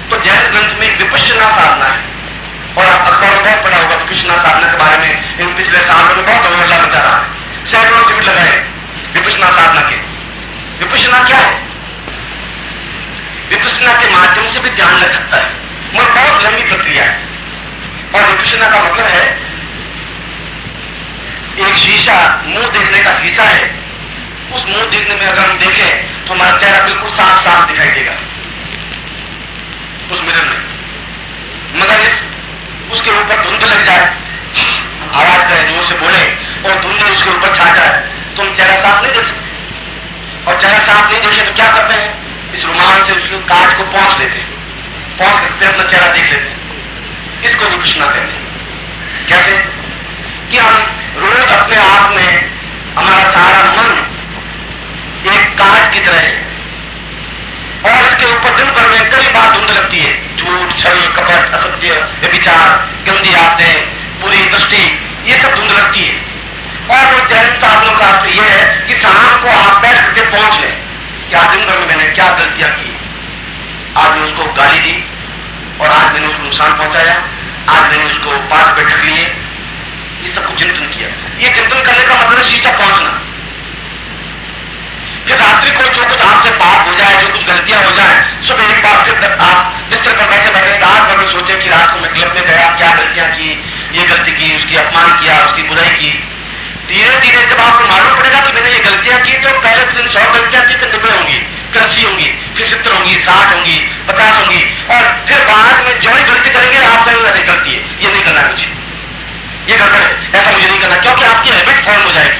तो जैन ग्रंथ में विपश्यना साधना है। और आप अखबार में बहुत पढ़ा होगा विपश्यना साधना के बारे में। इन पिछले सालों में बहुत हल्ला मचा रहा है, सैकड़ों शिविर लगाए विपश्यना साधना के। विपश्यना क्या है? विपश्यना के माध्यम से भी ध्यान लग सकता है, मगर बहुत लंबी प्रक्रिया है। और विपश्यना का मतलब है एक शीशा, मुंह देखने का शीशा है। उस मुंह देखने में अगर हम देखें तो हमारा चेहरा बिल्कुल साफ साफ दिखाई देगा उस मिरर में। मगर उसके ऊपर धुंध लग जाए, आवाज करें जोर से बोले और धुंध उसके ऊपर छा जाए तो हम चेहरा साफ नहीं देख सकते। और चेहरा साफ नहीं देखे तो क्या करते हैं? इस रुमाल से उसके कांच को पोंछ लेते हैं, पोंछ करते अपना चेहरा देख लेते हैं। इसको विपश्यना कहते हैं। कैसे? कि हम रोज अपने आप में, हमारा सारा मन एक कांच की तरह है और इसके ऊपर दिन भर में कई बार धुंध लगती है। झूठ, छल, कपट, असत्य, व्यभिचार, गंदी आदतें, बुरी दृष्टि, और वो जैन साधनों का अर्थ यह है कि शाम को आप बैठ करके पहुंच लें कि आज दिन भर में मैंने क्या गलतियां की, आज मैंने उसको गाली दी और आज मैंने उसको नुकसान पहुंचाया, आज मैंने उसको पास बैठक लिए, ये सब कुछ चिंतन किया। ये चिंतन करने का मतलब शीशा पहुंचना। फिर रात्रि को जो कुछ आपसे पाप हो जाए, जो कुछ गलतियां हो जाए, सुबह एक बार फिर आप बिस्तर पर बैठे बैठे रात भर में सोचे कि रात को मैं क्लब में गया, क्या गलतियां की, ये गलती की, उसकी अपमान किया, उसकी बुराई की। धीरे धीरे जब आपको मालूम पड़ेगा कि मैंने ये गलतियां की, तो पहले दिन 100 गलतियां की, फिर 90 होंगी, फिर 80 होंगी, फिर 70 होंगी, 60 होंगी, 50 होंगी, और फिर बाद में जो ही गलती करेंगे आप कहेंगे गलती है, ये नहीं करना मुझे, ये गड़बड़ है, ऐसा मुझे नहीं करना, क्योंकि आपकी हैबिट फॉर्म हो जाएगी।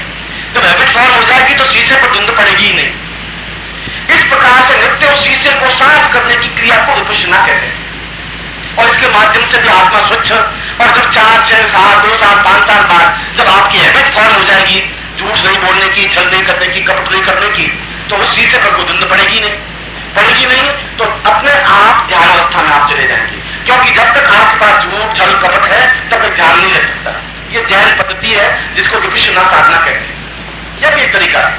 जब हैबिट फॉर्म हो जाएगी तो शीशे पर धुंध पड़ेगी ही नहीं। इस प्रकार से नित्य उस शीशे को साफ करने की क्रिया को विपश्यना कहते हैं। और इसके माध्यम से भी आत्मा स्वच्छ, और जब 4, 6 साल, 2 साल, 5 साल बाद जब आपकी हैबिट फॉर्म हो जाएगी झूठ नहीं बोलने की, छल नहीं करने की, कपट नहीं करने की, तो उस शीशे पर कोई धुंध पड़ेगी नहीं, तो अपने आप ध्यान अवस्था में आप चले जाएंगे। क्योंकि जब तक आपके पास झूठ, छल, कपट है तब तक ध्यान नहीं रह सकता। यह जैन पद्धति है जिसको विपश्यना साधना कहते हैं। यह भी एक तरीका है,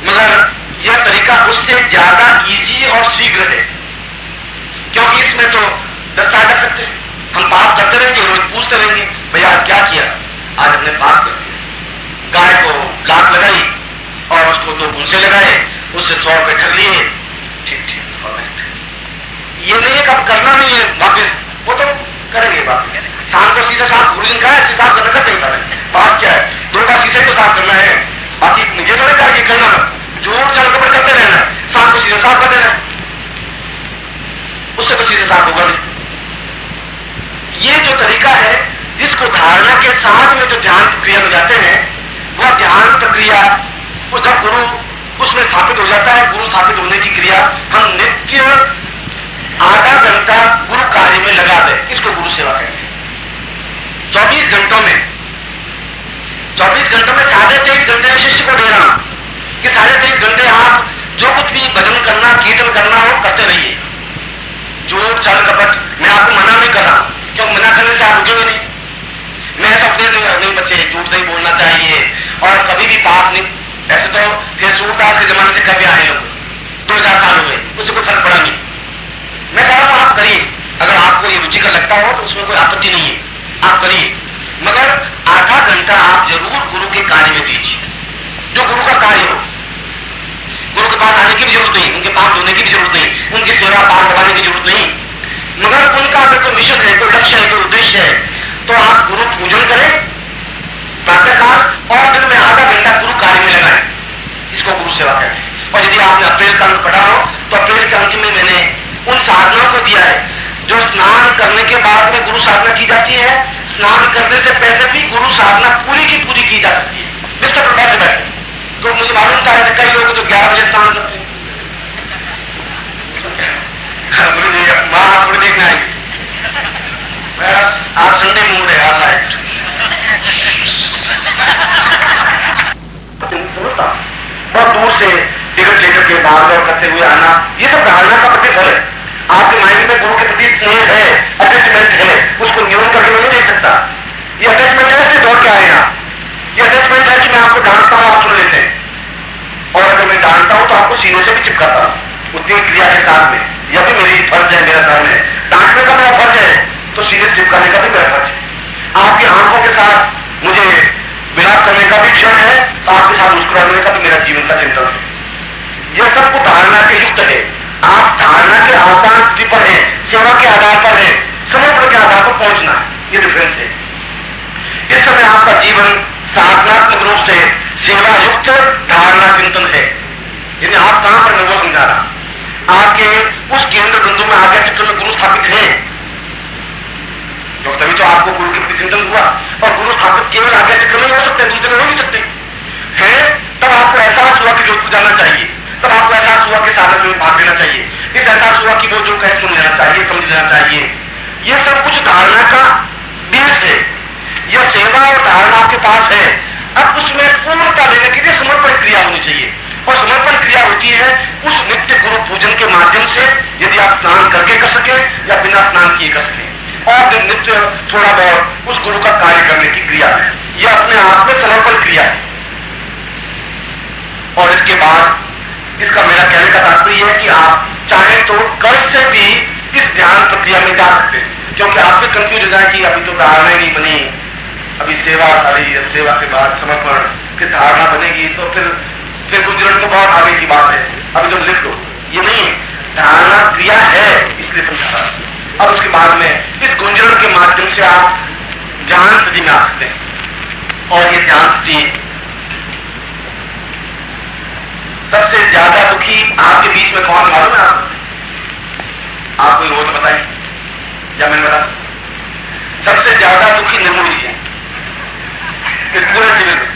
मगर यह तरीका उससे ज्यादा इजी और शीघ्र है, क्योंकि इसमें तो 10 साल कर सकते हैं। हम पाप करते रहेंगे, रोज पूछते रहेंगे भैया आज क्या किया, आज हमने पाप कर दिया, गाय को लात लगाई और उसको 2 भूसे लगाए, उससे 100 रुपए ठग लिए, ठीक, ये नहीं है कि अब करना नहीं है वापिस, वो तो करेंगे बात। शाम को शीशा साफ पूरे दिन का है, साफ करना करते ही सारे बात क्या है, 2 बार शीशे को साफ करना है, बाकी मुझे थोड़ा चाहिए करना, झूठ छल कपट करते रहना, शाम को शीशा साफ कर देना, उससे तो शीशा साफ होगा नहीं। ये जो तरीका है जिसको धारणा के साथ में जो ध्यान प्रक्रिया में जाते हैं, वह ध्यान प्रक्रिया वो जब गुरु उसमें स्थापित हो जाता है, गुरु स्थापित होने की क्रिया हम नित्य आधा घंटा गुरु कार्य में लगा दे, इसको गुरु सेवा कहते हैं। 24 घंटों में 23.5 घंटे शिष्य को दे रहा हूं कि 23.5 घंटे आप जो कुछ भी भजन करना, कीर्तन करना हो करते रहिए। झूठ, छल, कपट मैं आपको मना नहीं कर रहा, क्योंकि मना करने से आप रुकेंगे नहीं। मैं सब नहीं बच्चे, झूठ नहीं बोलना चाहिए और कभी भी पाप नहीं। ऐसे तो सूरदास के जमाने से कभी आए लोग, 2000 साल हो गए, उससे कोई फर्क पड़ा नहीं। मैं कह रहा हूं आप करिए, अगर आपको ये रुचिकर लगता हो तो उसमें कोई आपत्ति नहीं है, आप करिए, मगर आधा घंटा आप जरूर गुरु के कार्य में दीजिए, जो गुरु का कार्य हो। गुरु के पास आने की भी जरूरत नहीं, उनके पास धोने की भी जरूरत नहीं, उनकी सेवा पार करवाने की जरूरत नहीं, मगर उनका अगर कोई मिशन है, कोई लक्ष्य है, कोई उद्देश्य है, तो आप गुरु पूजन करें प्रातःकाल और दिन में आधा घंटा गुरु कार्य में लगाएं, इसको गुरु सेवा कहते हैं। और यदि आपने अप्रैल का अंक पढ़ा हो तो अप्रैल के अंक में मैंने उन साधनाओं को दिया है जो स्नान करने के बाद में गुरु साधना की जाती है, स्नान करने से पहले भी गुरु साधना पूरी की पूरी की जा सकती है, बिस्तर पर बैठे बैठे। तो मुझे मालूम था कई लोग तो 11 बजे स्नान करते हैं, थोड़ी देखना आएगी, आज संडे मूड है, आज लाइट बहुत दूर से टिकट लेकर के भाग दौड़ करते हुए आना, ये सब धारणा का प्रतिफल है। आपके माइंड में गुरु के प्रति स्नेह है, अटैचमेंट है, उसको न्यून करके मैं नहीं देख सकता। ये अटैचमेंट है इसलिए दौड़ के आए आप, ये अटैचमेंट है कि मैं आपको डांटता हूं, आप सुन लेते हैं, और अगर मैं डांटता हूं तो आपको सीने से भी चिपकाता हूं उतनी क्रिया के साथ में। यह भी मेरी फर्ज है, मेरा धर्म है, डांटने का मेरा फर्ज है तो सीने से चिपकाने का भी मेरा फर्ज है। आपकी आंखों के साथ मुझे विलाप करने का भी क्षण है, तो आपके साथ मुस्कुराने का भी मेरा जीवन का चिंतन है। यह सब कुछ धारणा के युक्त है। आप धारणा के आधार पर है, सेवा के आधार पर है, समर्पण के आधार पर पहुंचना है, ये डिफरेंस है। इस समय आपका जीवन साधनात्मक रूप से सेवा युक्त धारणा चिंतन है। यानी आप कहां पर मैं वो समझा रहा, आपके उस केंद्र बिंदु में आज्ञा चक्र में गुरु स्थापित है, तो तभी तो आपको गुरु के प्रति चिंतन हुआ। और गुरु स्थापित केवल आज्ञा चक्र में हो सकते हैं, दूसरे में हो नहीं सकते हैं। तब आपको एहसास हुआ कि जोधपुर जाना चाहिए, तब आपको एहसास हुआ कि साधन में भाग लेना चाहिए, इस एहसास हुआ कि वो जो कहे सुन लेना चाहिए, समझ लेना चाहिए। ये सब कुछ धारणा का बेस है। यह सेवा और धारणा आपके पास है, अब उसमें पूर्णता लेने के लिए समर्पण क्रिया होनी चाहिए। और समर्पण क्रिया होती है उस नित्य गुरु पूजन के माध्यम से, यदि आप स्नान करके कर सके या बिना स्नान किए कर सके। और नित्य थोड़ा बहुत उस गुरु का कार्य करने की क्रिया है। यह अपने आप में समर्पण क्रिया है। और इसके बाद इसका मेरा कहने का तात्पर्य है कि आप चाहे तो कल से भी इस ध्यान प्रक्रिया में जा सकते हैं, क्योंकि आप भी कंफ्यूज हो जाए कि अभी तो धारणा ही नहीं बनी, अभी सेवा सारी, सेवा के बाद समर्पण, फिर धारणा बनेगी, तो फिर गुंजरण तो बहुत आगे की बात है, अभी तो लिख लो। ये नहीं, धारणा क्रिया है इसलिए समझा रहा। अब उसके बाद में इस गुंजरण के माध्यम से आप ध्यान स्थिति में आ सकते हैं। और ये ध्यान स्थिति सबसे ज्यादा दुखी आपके बीच में कौन मालूम है? आप कोई हो तो बताइए, या मैं बता? सबसे ज्यादा दुखी निर्मूल जी है इस पूरे शिविर में।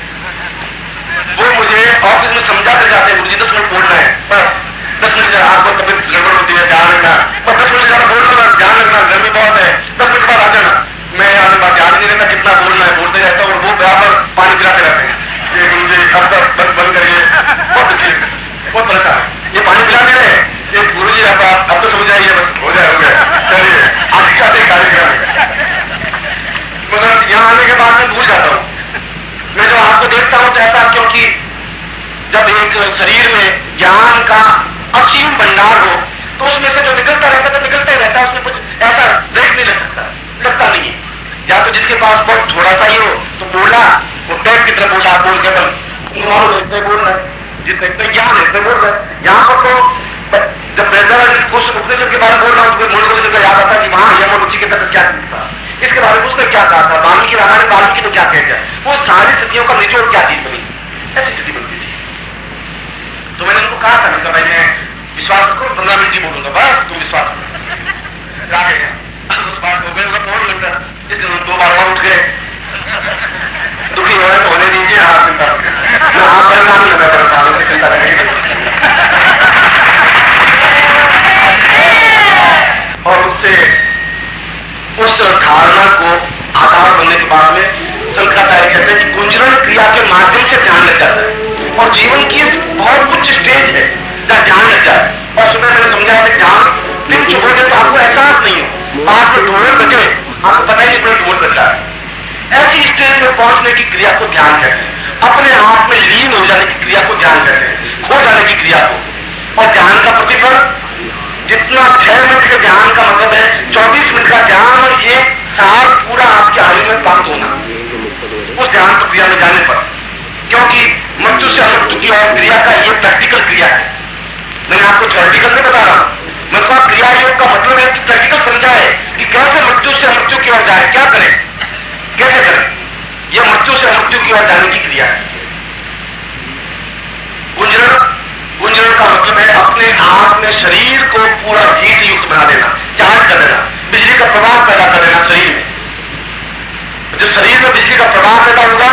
वो मुझे ऑफिस में समझाते जाते, गुरु जी 10 मिनट बोलना है, बस 10 मिनट। आपको तबियत गड़बड़ होती है, ध्यान रखना, और 10 मिनट ज्यादा बोलना, ध्यान रखना, गर्मी बहुत है, 10 मिनट बाद आ जाना। मैं आने बाद ध्यान नहीं रहता कितना बोलना है, बोलते रहता हूँ, और वो बराबर पानी पिलाते रहते हैं। ये गुरु जी अब तक बंद करिए, बहुत दुखी, बहुत परेशान। ये पानी पिलाते रहे, ये गुरु जी अब तो समझ आइए, बस हो जाए, चलिए आज का कार्यक्रम। मगर यहाँ आने के बाद मैं भूल जाता हूँ। मैं जब आपको देखता हूँ तो ऐसा, क्योंकि जब एक शरीर में ज्ञान का असीम भंडार हो तो उसमें से जो निकलता रहता है तो निकलता ही रहता है, उसमें कुछ ऐसा ब्रेक नहीं लगता नहीं है। या तो जिसके पास बहुत थोड़ा सा ही हो तो बोला, वो टैग की तरफ बोला, बोल के इतने बोल रहे, जितने ज्ञान है इतने बोल रहे। यहाँ पर तो जब उस उपनिषद के बारे में बोल रहा हूँ तो मुझे को याद आता कि वहां यम और रुचि के तहत क्या था, इसके बारे में उसने क्या कहा था, वाल्मीकि रामायण वाल्मीकि तो क्या कहते हैं, वो सारी स्थितियों का निचोड़ क्या चीज बनी, ऐसी स्थिति बनती थी। तो मैंने उनको कहा था, मैंने विश्वास करो 15 मिनट ही बोलूंगा, बस तुम विश्वास करो। आ गए उस बात हो गए, बहुत लगता है 2 बार और उठ गए। दुखी हो रहे तो होने दीजिए, हाँ चिंता आप परेशान नहीं, मैं परेशान होकर चिंता रहेगी। और उससे उस धारणा को आधार बनने के बाद में शंकराचार्य कहते हैं कि गुंजरण क्रिया के माध्यम से ध्यान लग जाता है, और जीवन की बहुत उच्च स्टेज है जहाँ ध्यान लग जाए। और सुबह मैंने समझाया कि ध्यान दिन चुप हो जाए तो आपको एहसास नहीं हो, 5 में ढोल बजे आपको पता ही नहीं पड़े ढोल बज रहा है। ऐसी स्टेज में पहुंचने की क्रिया को ध्यान कहते हैं, अपने आप में लीन हो जाने की क्रिया को ध्यान कहते हैं, खो जाने की क्रिया को। और ध्यान का प्रतिफल जितना 6 मिनट के ध्यान का मतलब है 24 मिनट का ध्यान, और ये साल पूरा आपके आयु में प्राप्त होना उस ध्यान प्रक्रिया में जाने पर। क्योंकि मृत्यु से अमृत्यु की और क्रिया का ये प्रैक्टिकल क्रिया है। मैंने आपको थ्योरेटिकल नहीं बता रहा, मतलब क्रिया योग का मतलब है कि प्रैक्टिकल समझा है कि कैसे मृत्यु से अमृत्यु की ओर जाए, क्या करें, कैसे करें। यह मृत्यु से अमृत्यु की ओर जाने की क्रिया है। गुंजरण का मतलब है अपने आप में शरीर को पूरा हीट युक्त बना देना, चार्ज कर देना, बिजली का प्रवाह पैदा कर देना शरीर में। जब शरीर में बिजली का प्रवाह पैदा होगा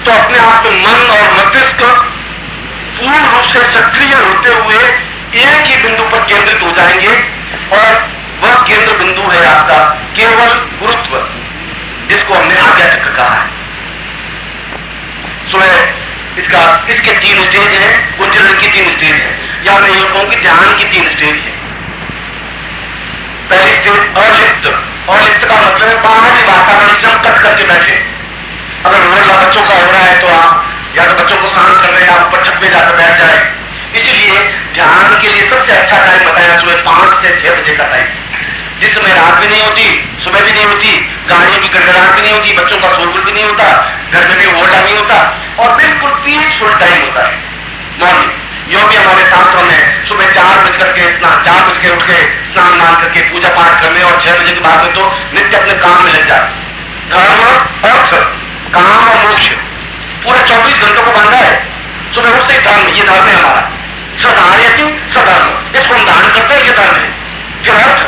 तो अपने आप में मन और मस्तिष्क पूर्ण रूप से सक्रिय होते हुए एक ही बिंदु पर केंद्रित हो जाएंगे, और वह केंद्र बिंदु है आपका केवल गुरुत्व, जिसको हमने आज्ञा चक्र कहा है। इसके 3 स्टेज हैं, गुंजरण की 3 स्टेज है, या मैं ये कहूं कि ध्यान की 3 स्टेज है। पहली स्टेज अलिप्त। अलिप्त का मतलब है बाहरी वातावरण से हम कट करके बैठे। अगर रोज बच्चों का हो रहा है तो आप या तो बच्चों को शांत कर रहे हैं, आप ऊपर छत पे जाकर बैठ जाए। इसीलिए ध्यान के लिए सबसे अच्छा टाइम बताया सुबह 5 से 6 बजे का टाइम, जिस समय रात भी नहीं होती, सुबह भी नहीं होती, गाड़ियों की गड़गड़ाहट भी नहीं होती, बच्चों का शोरगुल भी नहीं होता, घर में भी ओला नहीं होता, और बिल्कुल पीसफुल टाइम होता है मॉर्निंग। यो भी हमारे शास्त्रों में सुबह 4 बज करके स्नान, 4 बज के उठ के स्नान मान करके पूजा पाठ करने, और 6 बजे के बाद में तो नित्य अपने काम में लग जाए। धर्म, अर्थ, काम और मोक्ष पूरे 24 घंटों को बांधा है। सुबह उठते ही धर्म, ये धर्म है हमारा, सदार्यति सधर्म, इसको हम दान करते हैं, ये धर्म है। फिर अर्थ,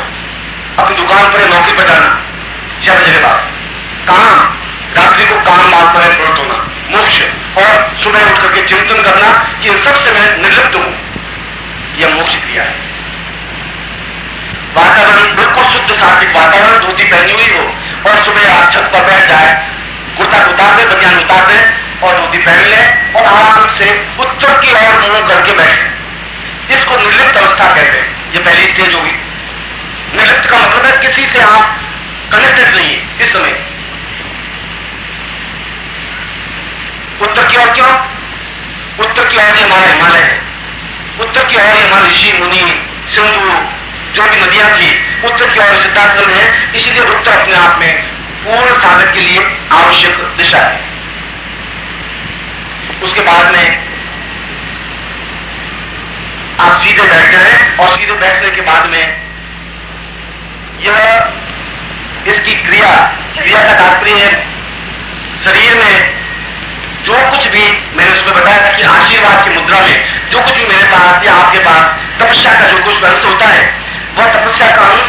अपनी दुकान पर नौकरी पर जाना 6 बजे के बाद, काम, रात्रि को काम बात पर प्रवृत्त होना, मोक्ष, और सुबह उठ करके चिंतन करना कि इन सबसे मैं निर्लिप्त हूं, यह मोक्ष क्रिया है। वातावरण बिल्कुल शुद्ध सात्विक वातावरण, धोती पहनी हुई हो, और सुबह आप छत पर बैठ जाए, कुर्ता उतार दे, बनियान उतार दे और धोती पहन ले, और आराम से उत्तर की ओर मुंह करके बैठे। इसको निर्लिप्त अवस्था कहते हैं। ये पहली स्टेज होगी। निर्लिप्त का मतलब है किसी से आप कनेक्टेड नहीं है इस समय। उत्तर की ओर क्यों? उत्तर की ओर हमारा हिमालय है, उत्तर की ओर हमारे ऋषि मुनि सिंधु जो भी नदियां थी, उत्तर की ओर सिद्धार्थगढ़ है, इसीलिए उत्तर अपने आप में पूर्ण साधक के लिए आवश्यक दिशा है। उसके बाद में आप सीधे बैठ जाए और सीधे बैठने के बाद में यह इसकी क्रिया का तात्पर्य है शरीर में जो कुछ भी मैंने उसमें बताया था कि आशीर्वाद की मुद्रा में जो कुछ भी मेरे पास या आपके पास तपस्या का जो कुछ अंश होता है वह तपस्या का अंश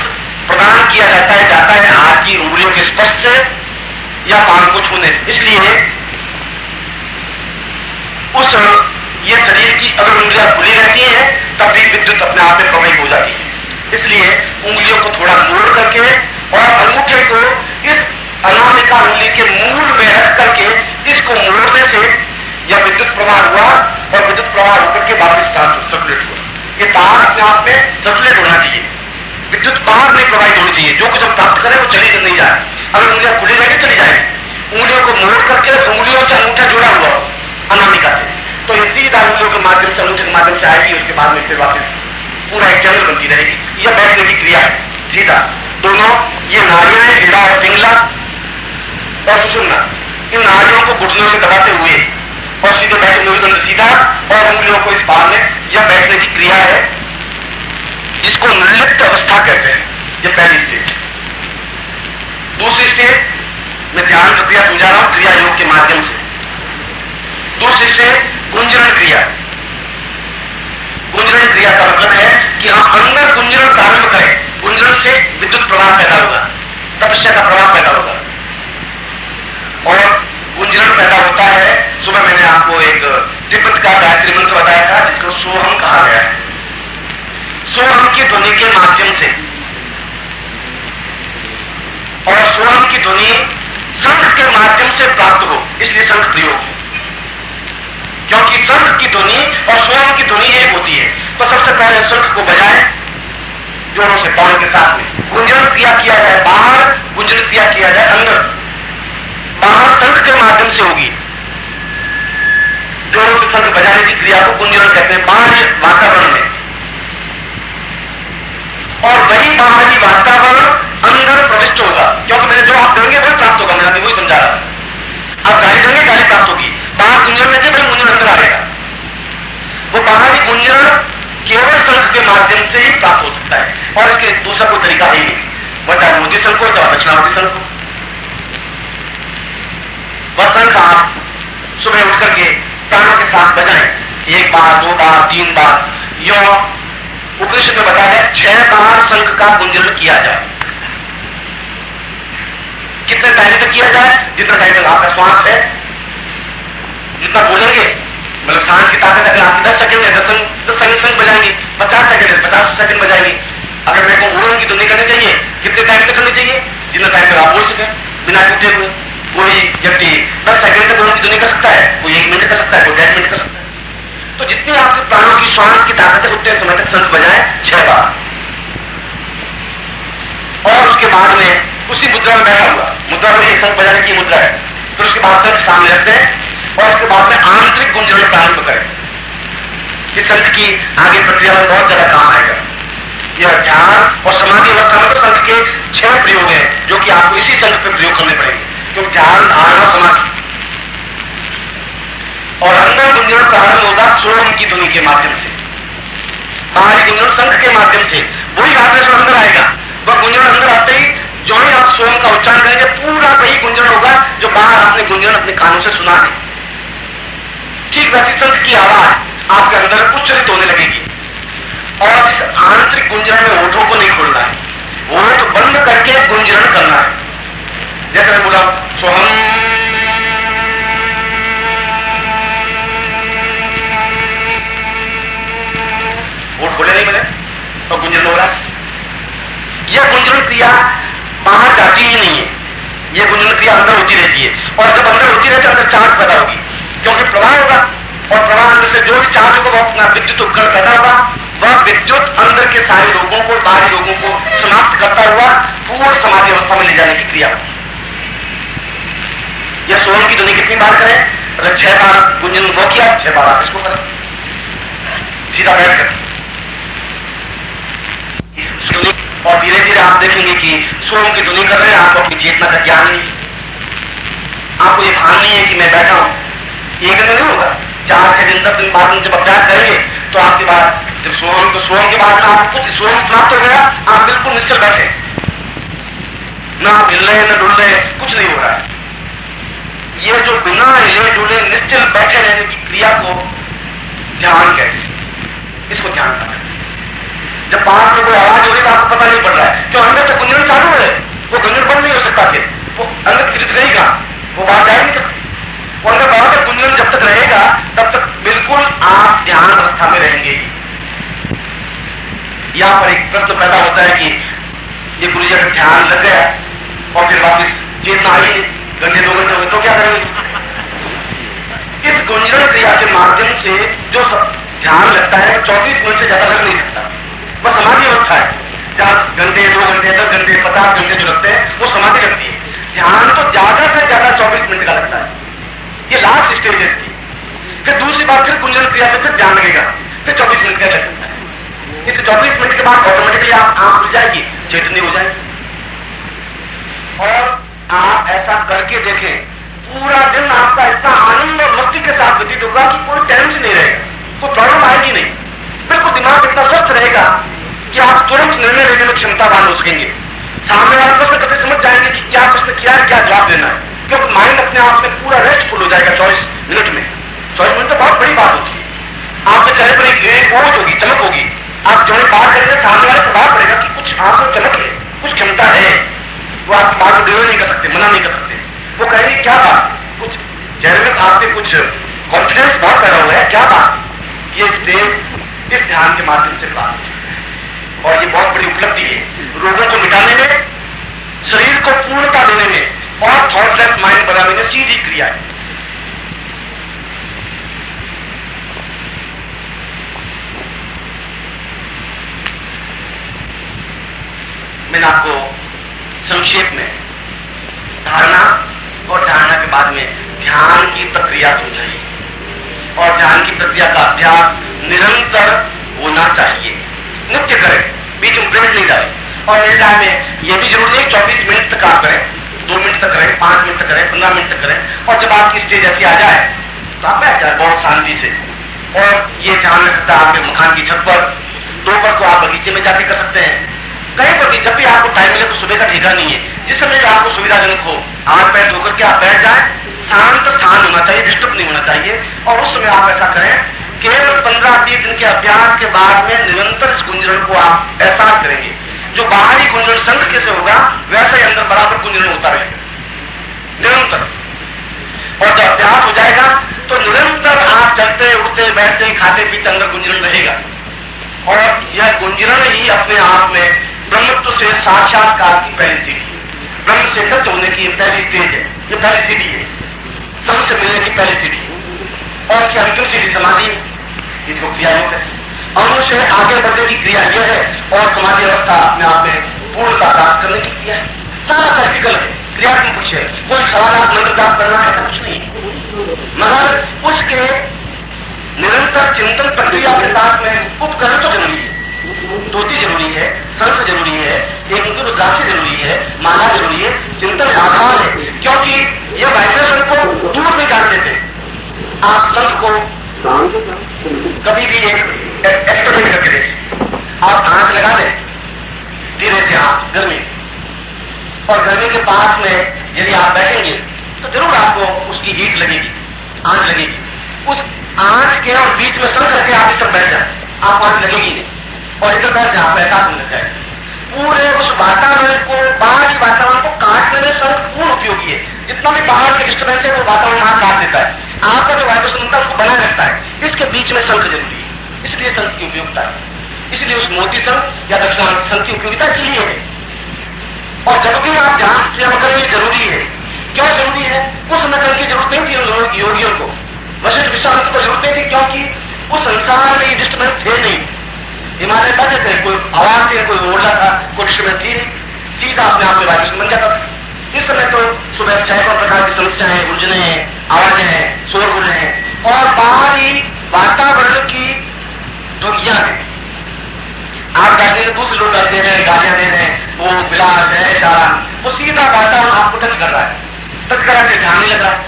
प्रदान किया जाता है हाथ की उंगलियों के स्पर्श से या पांव को छूने से। इसलिए उस ये शरीर की अगर उंगलियां खुली रहती है तब भी विद्युत अपने आप में प्रवाहित हो जाती है। इसलिए उंगलियों को थोड़ा मोड़ करके और अंगूठे को इस अनामिका उंगली के मूल में रख करके इसको मोड़ने से यह विद्युत प्रवाह हुआ और विद्युत प्रवाह होकर के वापस सर्कुलेट हुआ। ये तार अपने आप में सर्कुलेट होना चाहिए, विद्युत बाहर नहीं प्रवाहित होनी चाहिए। जो कुछ हम प्राप्त करें वो चली नहीं जाए, अगर उंगलियां खुली रहेगी चली जाएगी। उंगलियों को मोड़ करके उंगलियों से अंगूठा जुड़ा हुआ अनामिका से, तो ये सीधा उंगलियों के माध्यम से अंगूठे के माध्यम से आएगी, उसके बाद में फिर वापस पूरा एक चैनल बनती रहेगी। यह बैठने की क्रिया है सीधा। दोनों ये नाड़ियां हैं, हिड़ा और पिंगला और सुषुम्ना, इन नाड़ियों को घुटनों से दबाते हुए और सीधे बैठे मेरुदंड सीधा और उंगलियों को इस बार में, यह बैठने की क्रिया है जिसको निर्लिप्त अवस्था कहते हैं। यह पहली स्टेज। दूसरी स्टेज में ध्यान प्रक्रिया समझा रहा हूं क्रिया योग के माध्यम से। दूसरी स्टेज गुंजरण क्रिया। गुंजरण क्रिया का मतलब है कि हम अंदर गुंजरण प्रारंभ करें, गुंजरण से विद्युत प्रवाह पैदा होगा, तपस्या का प्रवाह पैदा होगा और गुंजरण पैदा होता है। सुबह मैंने आपको एक तिब्बत का गायत्री मंत्र बताया था जिसको सोहम कहा गया है। सोहम की ध्वनि के माध्यम से, और सोहम की ध्वनि शंख के माध्यम से प्राप्त हो, इसलिए शंख प्रयोग है, क्योंकि शंख की ध्वनि और सोहम की ध्वनि एक होती है। तो सबसे पहले शंख को बजाएं जोरों से, पांव के साथ में गुंजरण क्रिया किया जाए, बाहर गुंजरण क्रिया किया जाए, अंदर बाहर शंख के माध्यम से होगी। जोरों से शंख बजाने की क्रिया को गुंजरण कहते हैं बाह्य वातावरण में, और वही बाहरी वातावरण अंदर प्रविष्ट होगा, क्योंकि मैंने जो आप देंगे वही प्राप्त होगा। मैं अभी वही समझा रहा हूं। आप गाली देंगे, गाली प्राप्त होगी। बाहर गुंजरण में वही गुंजरण अंदर आएगा। वो बाहरी गुंजरण केवल शंख के माध्यम से ही प्राप्त हो सकता है और इसके दूसरा कोई तरीका ही नहीं। वह चाहे मोदी शंख हो चाहे दक्षिणावर्ती शंख हो, वह शंख आप सुबह उठ करके प्राणों के साथ बजाएं, 1 बार 2 बार 3 बार। यह उपनिषद में बताया है 6 बार शंख का गुंजरण किया जाए। कितने टाइम तक किया जाए? जितना टाइम तक आपका श्वास है, जितना बोलेंगे, मतलब सांस की ताकत अगर आपकी 10 सेकंड है 10 सेकंड शंख बजाएंगे, 50 सेकंड है 50 सेकंड बजाएंगे। अगर मेरे को उड़न की ध्वनि करनी चाहिए, कितने टाइम तक करनी चाहिए? जितना टाइम तक आप बोल सकें बिना टूटे हुए। कोई व्यक्ति 10 सेकंड तक उड़न की ध्वनि कर सकता है, कोई 1 मिनट कर सकता है, कोई 10 मिनट कर सकता है। तो जितनी आपके प्राणों की श्वास की ताकत है उतने समय तक शंख बजाएं 6 बार। और उसके बाद में उसी मुद्रा में बैठा हुआ, मुद्रा में एक शंख बजाने की मुद्रा है, फिर उसके बाद शंख सामने रखते हैं और उसके बाद में आंतरिक गुंजरण प्रारंभ करें। इस शंख की आगे प्रक्रिया में बहुत ज्यादा काम आएगा। यह ध्यान और समाधि अवस्था में तो शंख के 6 प्रयोग हैं जो कि आपको इसी शंख पर प्रयोग करने पड़ेंगे, क्योंकि ध्यान, धारणा, समाधि। और अंदर गुंजरण प्रारंभ होगा सोहम की ध्वनि के माध्यम से, बाहरी गुंजरण शंख के माध्यम से। वही वाइब्रेशन अंदर आएगा, वह गुंजरण अंदर आते ही जो ही आप सोहम का उच्चारण करेंगे पूरा वही गुंजरण होगा जो बाहर आपने गुंजरण अपने कानों से सुना है। ठीक वैसी शंख की आवाज आपके अंदर उच्चरित होने लगेगी। और इस आंतरिक गुंजरण में होठों को नहीं खोलना है, होठ बंद करके गुंजरण करना है। जैसे मैं बोला सोहम, होठ खोले नहीं मैंने तो गुंजरण हो रहा है। यह गुंजरण क्रिया बाहर जाती ही नहीं है, यह गुंजरण क्रिया अंदर होती रहती है। और जब अंदर होती रहती है अंदर चार्ज पैदा होगी, क्योंकि प्रवाह होगा और प्रवाह अंदर से जो भी चार्ज होगा वो अपना विद्युत उपकरण पैदा होगा। वह विद्युत अंदर के सारे रोगों को, बाहरी रोगों को समाप्त करता हुआ अवस्था में ले जाने की क्रिया। या सोम की ध्वनि कितनी बार करें? अगर 6 बार गुंजन वो किया, 6 बार आप इसको करें सीधा बैठ कर। और धीरे धीरे आप देखेंगे कि सोम की ध्वनि कर रहे हैं, आपको अपनी चेतना का ज्ञान नहीं, आपको ये भान नहीं है कि मैं बैठा हूं। एक दिन नहीं होगा, 4-6 दिन 10 दिन बाद जब अभ्यास करेंगे तो आपके बाद जब सोम, तो सोम के बाद आपको सोम प्राप्त हो गया, आप बिल्कुल निश्चल बैठे, ना आप हिल रहे ना डुल रहे, कुछ नहीं हो रहा है। ये जो बिना हिले डुले निश्चल बैठे रहने की क्रिया को ध्यान कहते हैं, इसको ध्यान करना है। जब पास में कोई आवाज हो रही तो आपको पता नहीं पड़ रहा है, जो अंदर से गुंजन चालू है, वो गुंजन बंद नहीं हो सकता, फिर वो अंदर गिरत रहेगा, वो बाहर जा नहीं सकती। वो अंदर बाहर तक गुंजन जब तक रहेगा तब तक बिल्कुल आप ध्यान अवस्था में रहेंगे। यहां पर एक प्रश्न पैदा होता है कि ये गुरु जी अगर ध्यान लग गया और फिर वापिस चेतना आई, घंटे 2 घंटे हो गए तो क्या करेंगे? इस गुंजन क्रिया के माध्यम से जो ध्यान लगता है 24 मिनट से ज्यादा लग नहीं सकता। वह समाधि अवस्था है, जहां घंटे 2 घंटे 10 घंटे 50 घंटे जो लगते हैं वो समाधि लगती है। ध्यान तो ज्यादा से ज्यादा 24 मिनट का लगता है, ये लास्ट स्टेज है इसकी। फिर दूसरी बार फिर गुंजन क्रिया से फिर ध्यान लगेगा, फिर 24 मिनट का लग सकता है। इस 24 मिनट के बाद ऑटोमेटिकली आप आंख खुल जाएगी, चेतनी हो जाएगी। और आप ऐसा करके देखें, पूरा दिन आपका इतना आनंद और मस्ती के साथ व्यतीत होगा कि कोई टेंशन नहीं रहेगा, कोई प्रॉब्लम आएगी नहीं, बिल्कुल दिमाग इतना स्वस्थ रहेगा कि आप तुरंत निर्णय लेने में क्षमतावान हो सकेंगे। सामने वाले प्रश्न कभी समझ जाएंगे कि क्या प्रश्न किया है, क्या जवाब देना है, क्योंकि माइंड अपने आप में पूरा रेस्टफुल हो जाएगा 24 मिनट में। 24 मिनट तो बहुत बड़ी बात होती है। आपके चेहरे पर एक ओज होगी, चमक होगी, आप जो बात करेंगे सामने वाले प्रभाव पड़ेगा कि कुछ आपको चमक है, कुछ क्षमता है, वो आपकी बात को डिले नहीं कर सकते, मना नहीं कर सकते। वो कहेंगे क्या बात, कुछ चेहरे में आपके कुछ कॉन्फिडेंस बहुत पैदा हुआ है, क्या बात। ये स्टेज इस ध्यान के माध्यम से प्राप्त है और ये बहुत बड़ी उपलब्धि है रोगों को मिटाने में, शरीर को पूर्णता देने में और थॉटलेस माइंड बनाने में सीधी क्रिया है। मैंने आपको संक्षेप में धारणा और धारणा के बाद में ध्यान की प्रक्रिया समझाई और ध्यान की प्रक्रिया का अभ्यास निरंतर होना चाहिए, नित्य करें, बीच में ब्रेक नहीं डालें। और इस टाइम में यह भी जरूरी है 24 मिनट तक आप करें, 2 मिनट तक करें, 5 मिनट तक करें, 15 मिनट तक करें। और जब आपकी स्टेज ऐसी आ जाए तो आप बैठ जाए बहुत शांति से। और ये ध्यान रख सकता है आपके मकान की छत पर, दोपहर को आप बगीचे में जाके कर सकते हैं, कहीं पर भी, जब भी आपको टाइम मिले। तो सुबह का ठेका नहीं है, जिस समय आपको सुविधाजनक हो हाथ पैर धोकर के आप बैठ जाए, शांत स्थान होना चाहिए, डिस्टर्ब नहीं होना चाहिए। और उस समय आप ऐसा करें। केवल 15-20 दिन के अभ्यास के बाद में निरंतर इस गुंजन को आप एहसास करेंगे। जो बाहरी गुंजन शंख कैसे होगा वैसे ही अंदर बराबर गुंजन होता रहेगा निरंतर। और जब अभ्यास हो जाएगा तो निरंतर आप चलते उठते बैठते खाते पीते अंदर गुंजन रहेगा। और यह गुंजन ही अपने आप में ब्रह्मत्व से साक्षात्कार की पहली सीढ़ी है, ब्रह्म से सच होने की पहली स्टेज है, ये पहली सीढ़ी है, ब्रह्म से मिलने की पहली सीढ़ी। और इसकी अंतिम सीढ़ी समाधि, इसको क्रिया योग है। और उससे आगे बढ़ने की क्रिया यह है और समाधि अवस्था अपने आप में पूर्णता प्राप्त करने की क्रिया है। सारा प्रैक्टिकल है, क्रियात्मक कुछ है, कोई सवालात मंत्र प्राप्त करना है कुछ नहीं, मगर उसके निरंतर चिंतन प्रक्रिया के साथ में उपकरण तो जरूरी है, धोती जरूरी है, शंख जरूरी है, एक रुद्राक्ष जरूरी है, माला जरूरी है, चिंतन आधार है। क्योंकि यह वाइब्रेशन को दूर नहीं जाने देते। आप शंख को कभी भी एक एक्सपेरिमेंट करके देखें, आप आंख लगा दें धीरे से, आंख गर्मी, और गर्मी के पास में यदि आप बैठेंगे तो जरूर आपको उसकी हीट लगेगी, आंख लगेगी। उस आंख के और बीच में शंख रखे आप इस तरफ बैठ जाए, आप आंख लगेगी नहीं, और इधर बैठ जाए आप एहसास होने लग जाए। पूरे उस वातावरण को, बाहरी वातावरण को काटने में शंख पूर्ण उपयोगी है। जितना भी बाहर के डिस्टर्बेंस है वो वातावरण वहां काट देता है, आपका जो वाइब्रेशन होता है उसको बनाए रखता है। इसके बीच में शंख जरूरी है, इसलिए शंख की उपयोगिता है, इसलिए उस मोती शंख या दक्षिणांत शंख की उपयोगिता इसलिए है। और जब भी आप ध्यान क्रिया करेंगे जरूरी है। क्यों जरूरी है? उस समय करने की जरूरत नहीं थी योगियों को, वशिष्ठ विश्वामित्र को जरूरत नहीं थी, क्योंकि उस संसार में ये डिस्टर्बेंस थे नहीं। हिमालय बैठे थे, कोई आवाज थी, कोई बोल रहा था, कोई डिस्टर्बेंस थी नहीं, सीधा अपने आप में वाइब्रेशन बन जाता था। इस समय तो सुबह सैकड़ों प्रकार की समस्याएं, उलझने हैं, आवाजें हैं, शोरगुल हैं और बाहरी वातावरण की दुनिया है। आप कहते हैं दूसरे लोग कहते हैं, गालियां दे रहे हैं, वो विलास है सारा, वो सीधा वातावरण आपको टच कर रहा है, टच करा के ध्यान नहीं लग रहा है।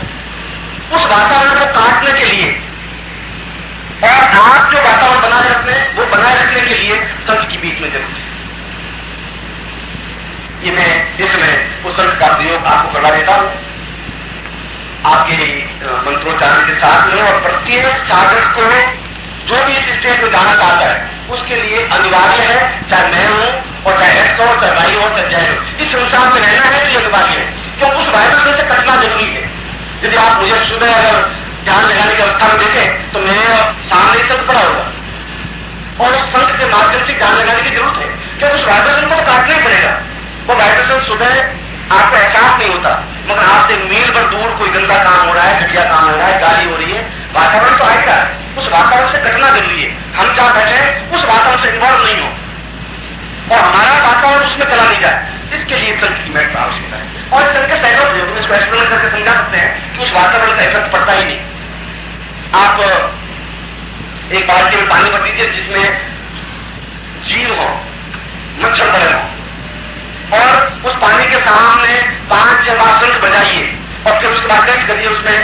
उस वातावरण को काटने के लिए और आप जो वातावरण बनाए रखने, वो बनाए रखने के लिए संत की बीच में जरूरत है। ये मैं इस समय उस संत का प्रयोग आपको करवा देता हूं आपके मंत्रोच्चारण के साथ में। और प्रत्येक साधक को जो भी इस स्टेज में जाना चाहता है उसके लिए अनिवार्य है, चाहे मैं हूं और चाहे एक्स हो, चाहे वाई हो, चाहे जय हो, इस संसार में रहना है तो ये अनिवार्य है, क्योंकि उस वाइब्रेशन से कटना जरूरी है। यदि आप मुझे सुबह अगर ध्यान लगाने की अवस्था में देखें तो मैं सामने संत पड़ा होगा और उस संत के माध्यम से ध्यान लगाने की जरूरत है, क्योंकि उस वाइब्रेशन को काटना ही पड़ेगा। वो वाइब्रेशन सुबह आपको एहसास नहीं होता, मगर आपसे मील भर दूर कोई गंदा काम हो रहा है, घटिया काम हो रहा है, गाली हो रही है, वातावरण तो आएगा, उस वातावरण से कटना जरूरी है। हम जहां बैठे उस वातावरण से इन्वॉल्व नहीं हो और हमारा वातावरण उसमें चला नहीं जाए, इसके लिए संत की महत्व आवश्यकता है। और संत के सहयोग प्रयोग में इसको एक्सप्लेन करके समझा सकते हैं कि उस वातावरण का इफेक्ट पड़ता ही नहीं। आप एक बाल्टी में पानी भर दीजिए जिसमें जीव हो, मच्छर पड़े हो और उस पानी के सामने 5 या 5 शंख बजाइए और फिर उसके बाद टेस्ट करिए, उसमें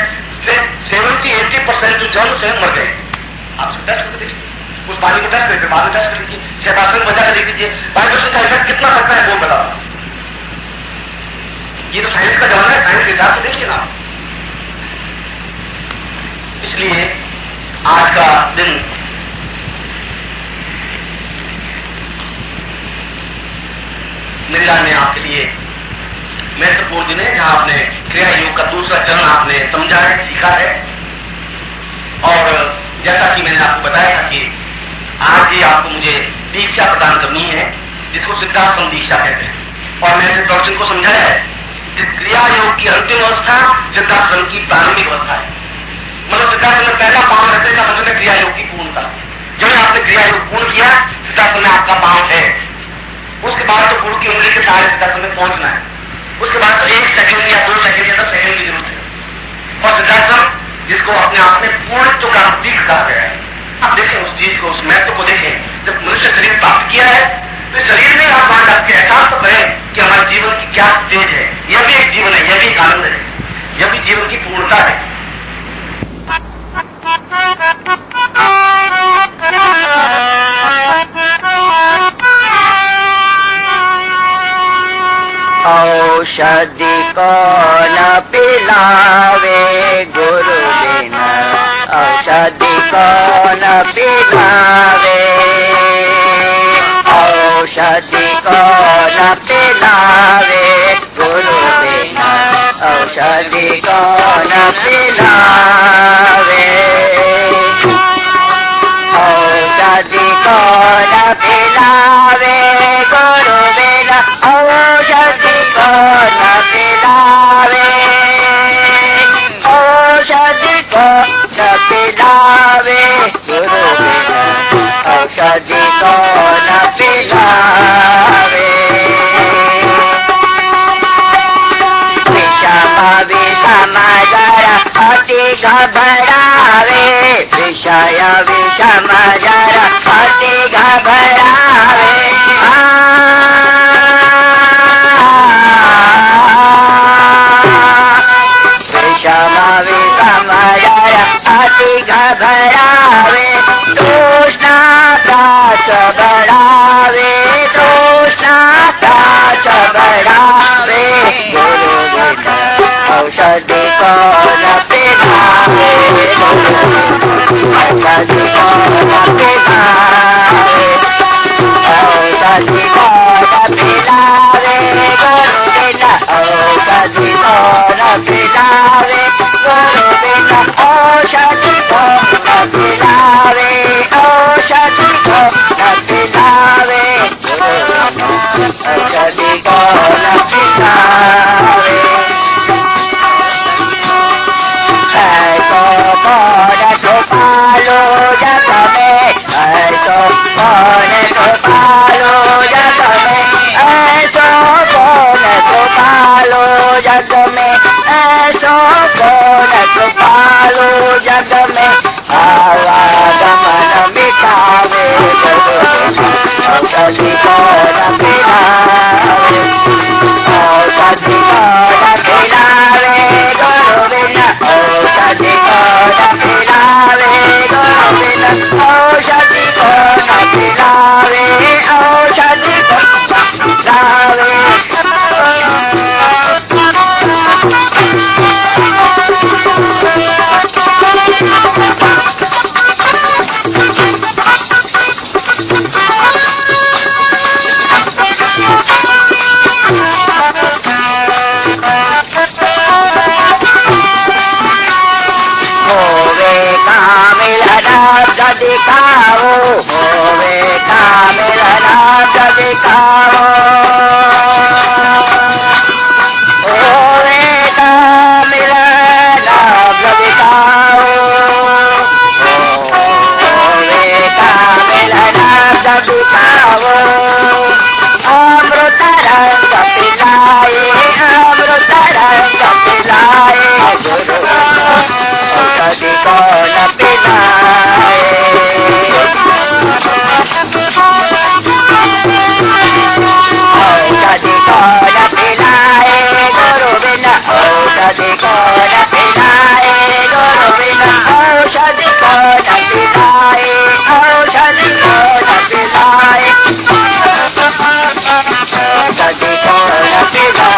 से 70-80% जो जल से मर गए। आप टेस्ट करके देखिए, उस पानी को टेस्ट करके बाद में टेस्ट कर लीजिए, 6 शंख बजा कर देख लीजिए, वाइब्रेशन का इफेक्ट कितना पड़ता है वो बताओ। ये तो साइंस का जमाना है, साइंस के हिसाब से देखिए ना। इसलिए आज का दिन मेरे में आपके लिए महत्वपूर्ण दिन है, जहां आपने क्रिया योग का दूसरा चरण आपने समझा है, सीखा है। और जैसा कि मैंने आपको बताया था कि आज ही आपको मुझे दीक्षा प्रदान करनी है, जिसको सिद्धार्थ दीक्षा कहते हैं। और मैंने प्रवचन को समझाया है कि क्रिया योग की अंतिम अवस्था सिद्धार्थ की प्रारंभिक अवस्था है। मतलब सिद्धार्थ में पहला पांव रखने का मतलब है क्रिया योग की पूर्णता। जब आपने क्रिया योग पूर्ण किया, सिद्धार्थ में आपका पांव है, उसके बाद तो गुरु की उंगली के सारे सिद्धार्थ में पहुंचना है। उसके बाद तो 1 सेकंड या 2 सेकंड या 10 सेकंड की जरूरत है। और सिद्धार्थ जिसको अपने आप में पूर्णत्व का प्रतीक कहा गया है, आप देखें उस चीज को, उस महत्व को देखें। जब मनुष्य शरीर प्राप्त किया है तो शरीर में आप वहां जाकर एहसास तो करें कि हमारे जीवन की क्या स्टेज है। यह भी एक जीवन है, यह भी एक आनंद है, यह भी जीवन की पूर्णता है। औषधि कौन पिलावे गुरु बिना, औषधि कौन पिलावे, औषधि कौन पिलावे गुरु बिना, औषधि कौन पिलावे, औषधि कौन पिलावे गुरु बिना, औषधि कौन पिलावे, औषधि कौन पिलावे गुरु बिना, औषधि कौन पिलावे, विषम जरा अति घबरावे, विषय विषम जरा अति घबरावे, अति घबरावे, तृष्णा दास बढ़ावे, तृष्णा दास बढ़ावे, गुरु बिना औषधि कौन पिलावे, औषधि कौन पिलावे, औषधि कौन पिलावे गुरु बिना, औषधि कौन पिलावे गुरु बिना, औषधि कौन पिलावे, औषधि कौन पिलावे गुरु बिना, औषधि कौन पिलावे, ऐसो कौन छुपालो जग में, ऐसो कौन छुपालो जग में, ऐसो औषधि खाओ होवे का मिलना औषधि खाओ होवे का मिलना औषधि खाओ होवे का मिलना औषधि खाओ अमृत रंग पिलाए अमृत रंग पिलाए गुरु औषधि कौन पिलाए औषधि कौन पिलाए गुरु बिना औषधि कौन पिलाए गुरु बिना औषधि कौन पिलाए औषधि कौन पिलाए औषधि कौन पिलाए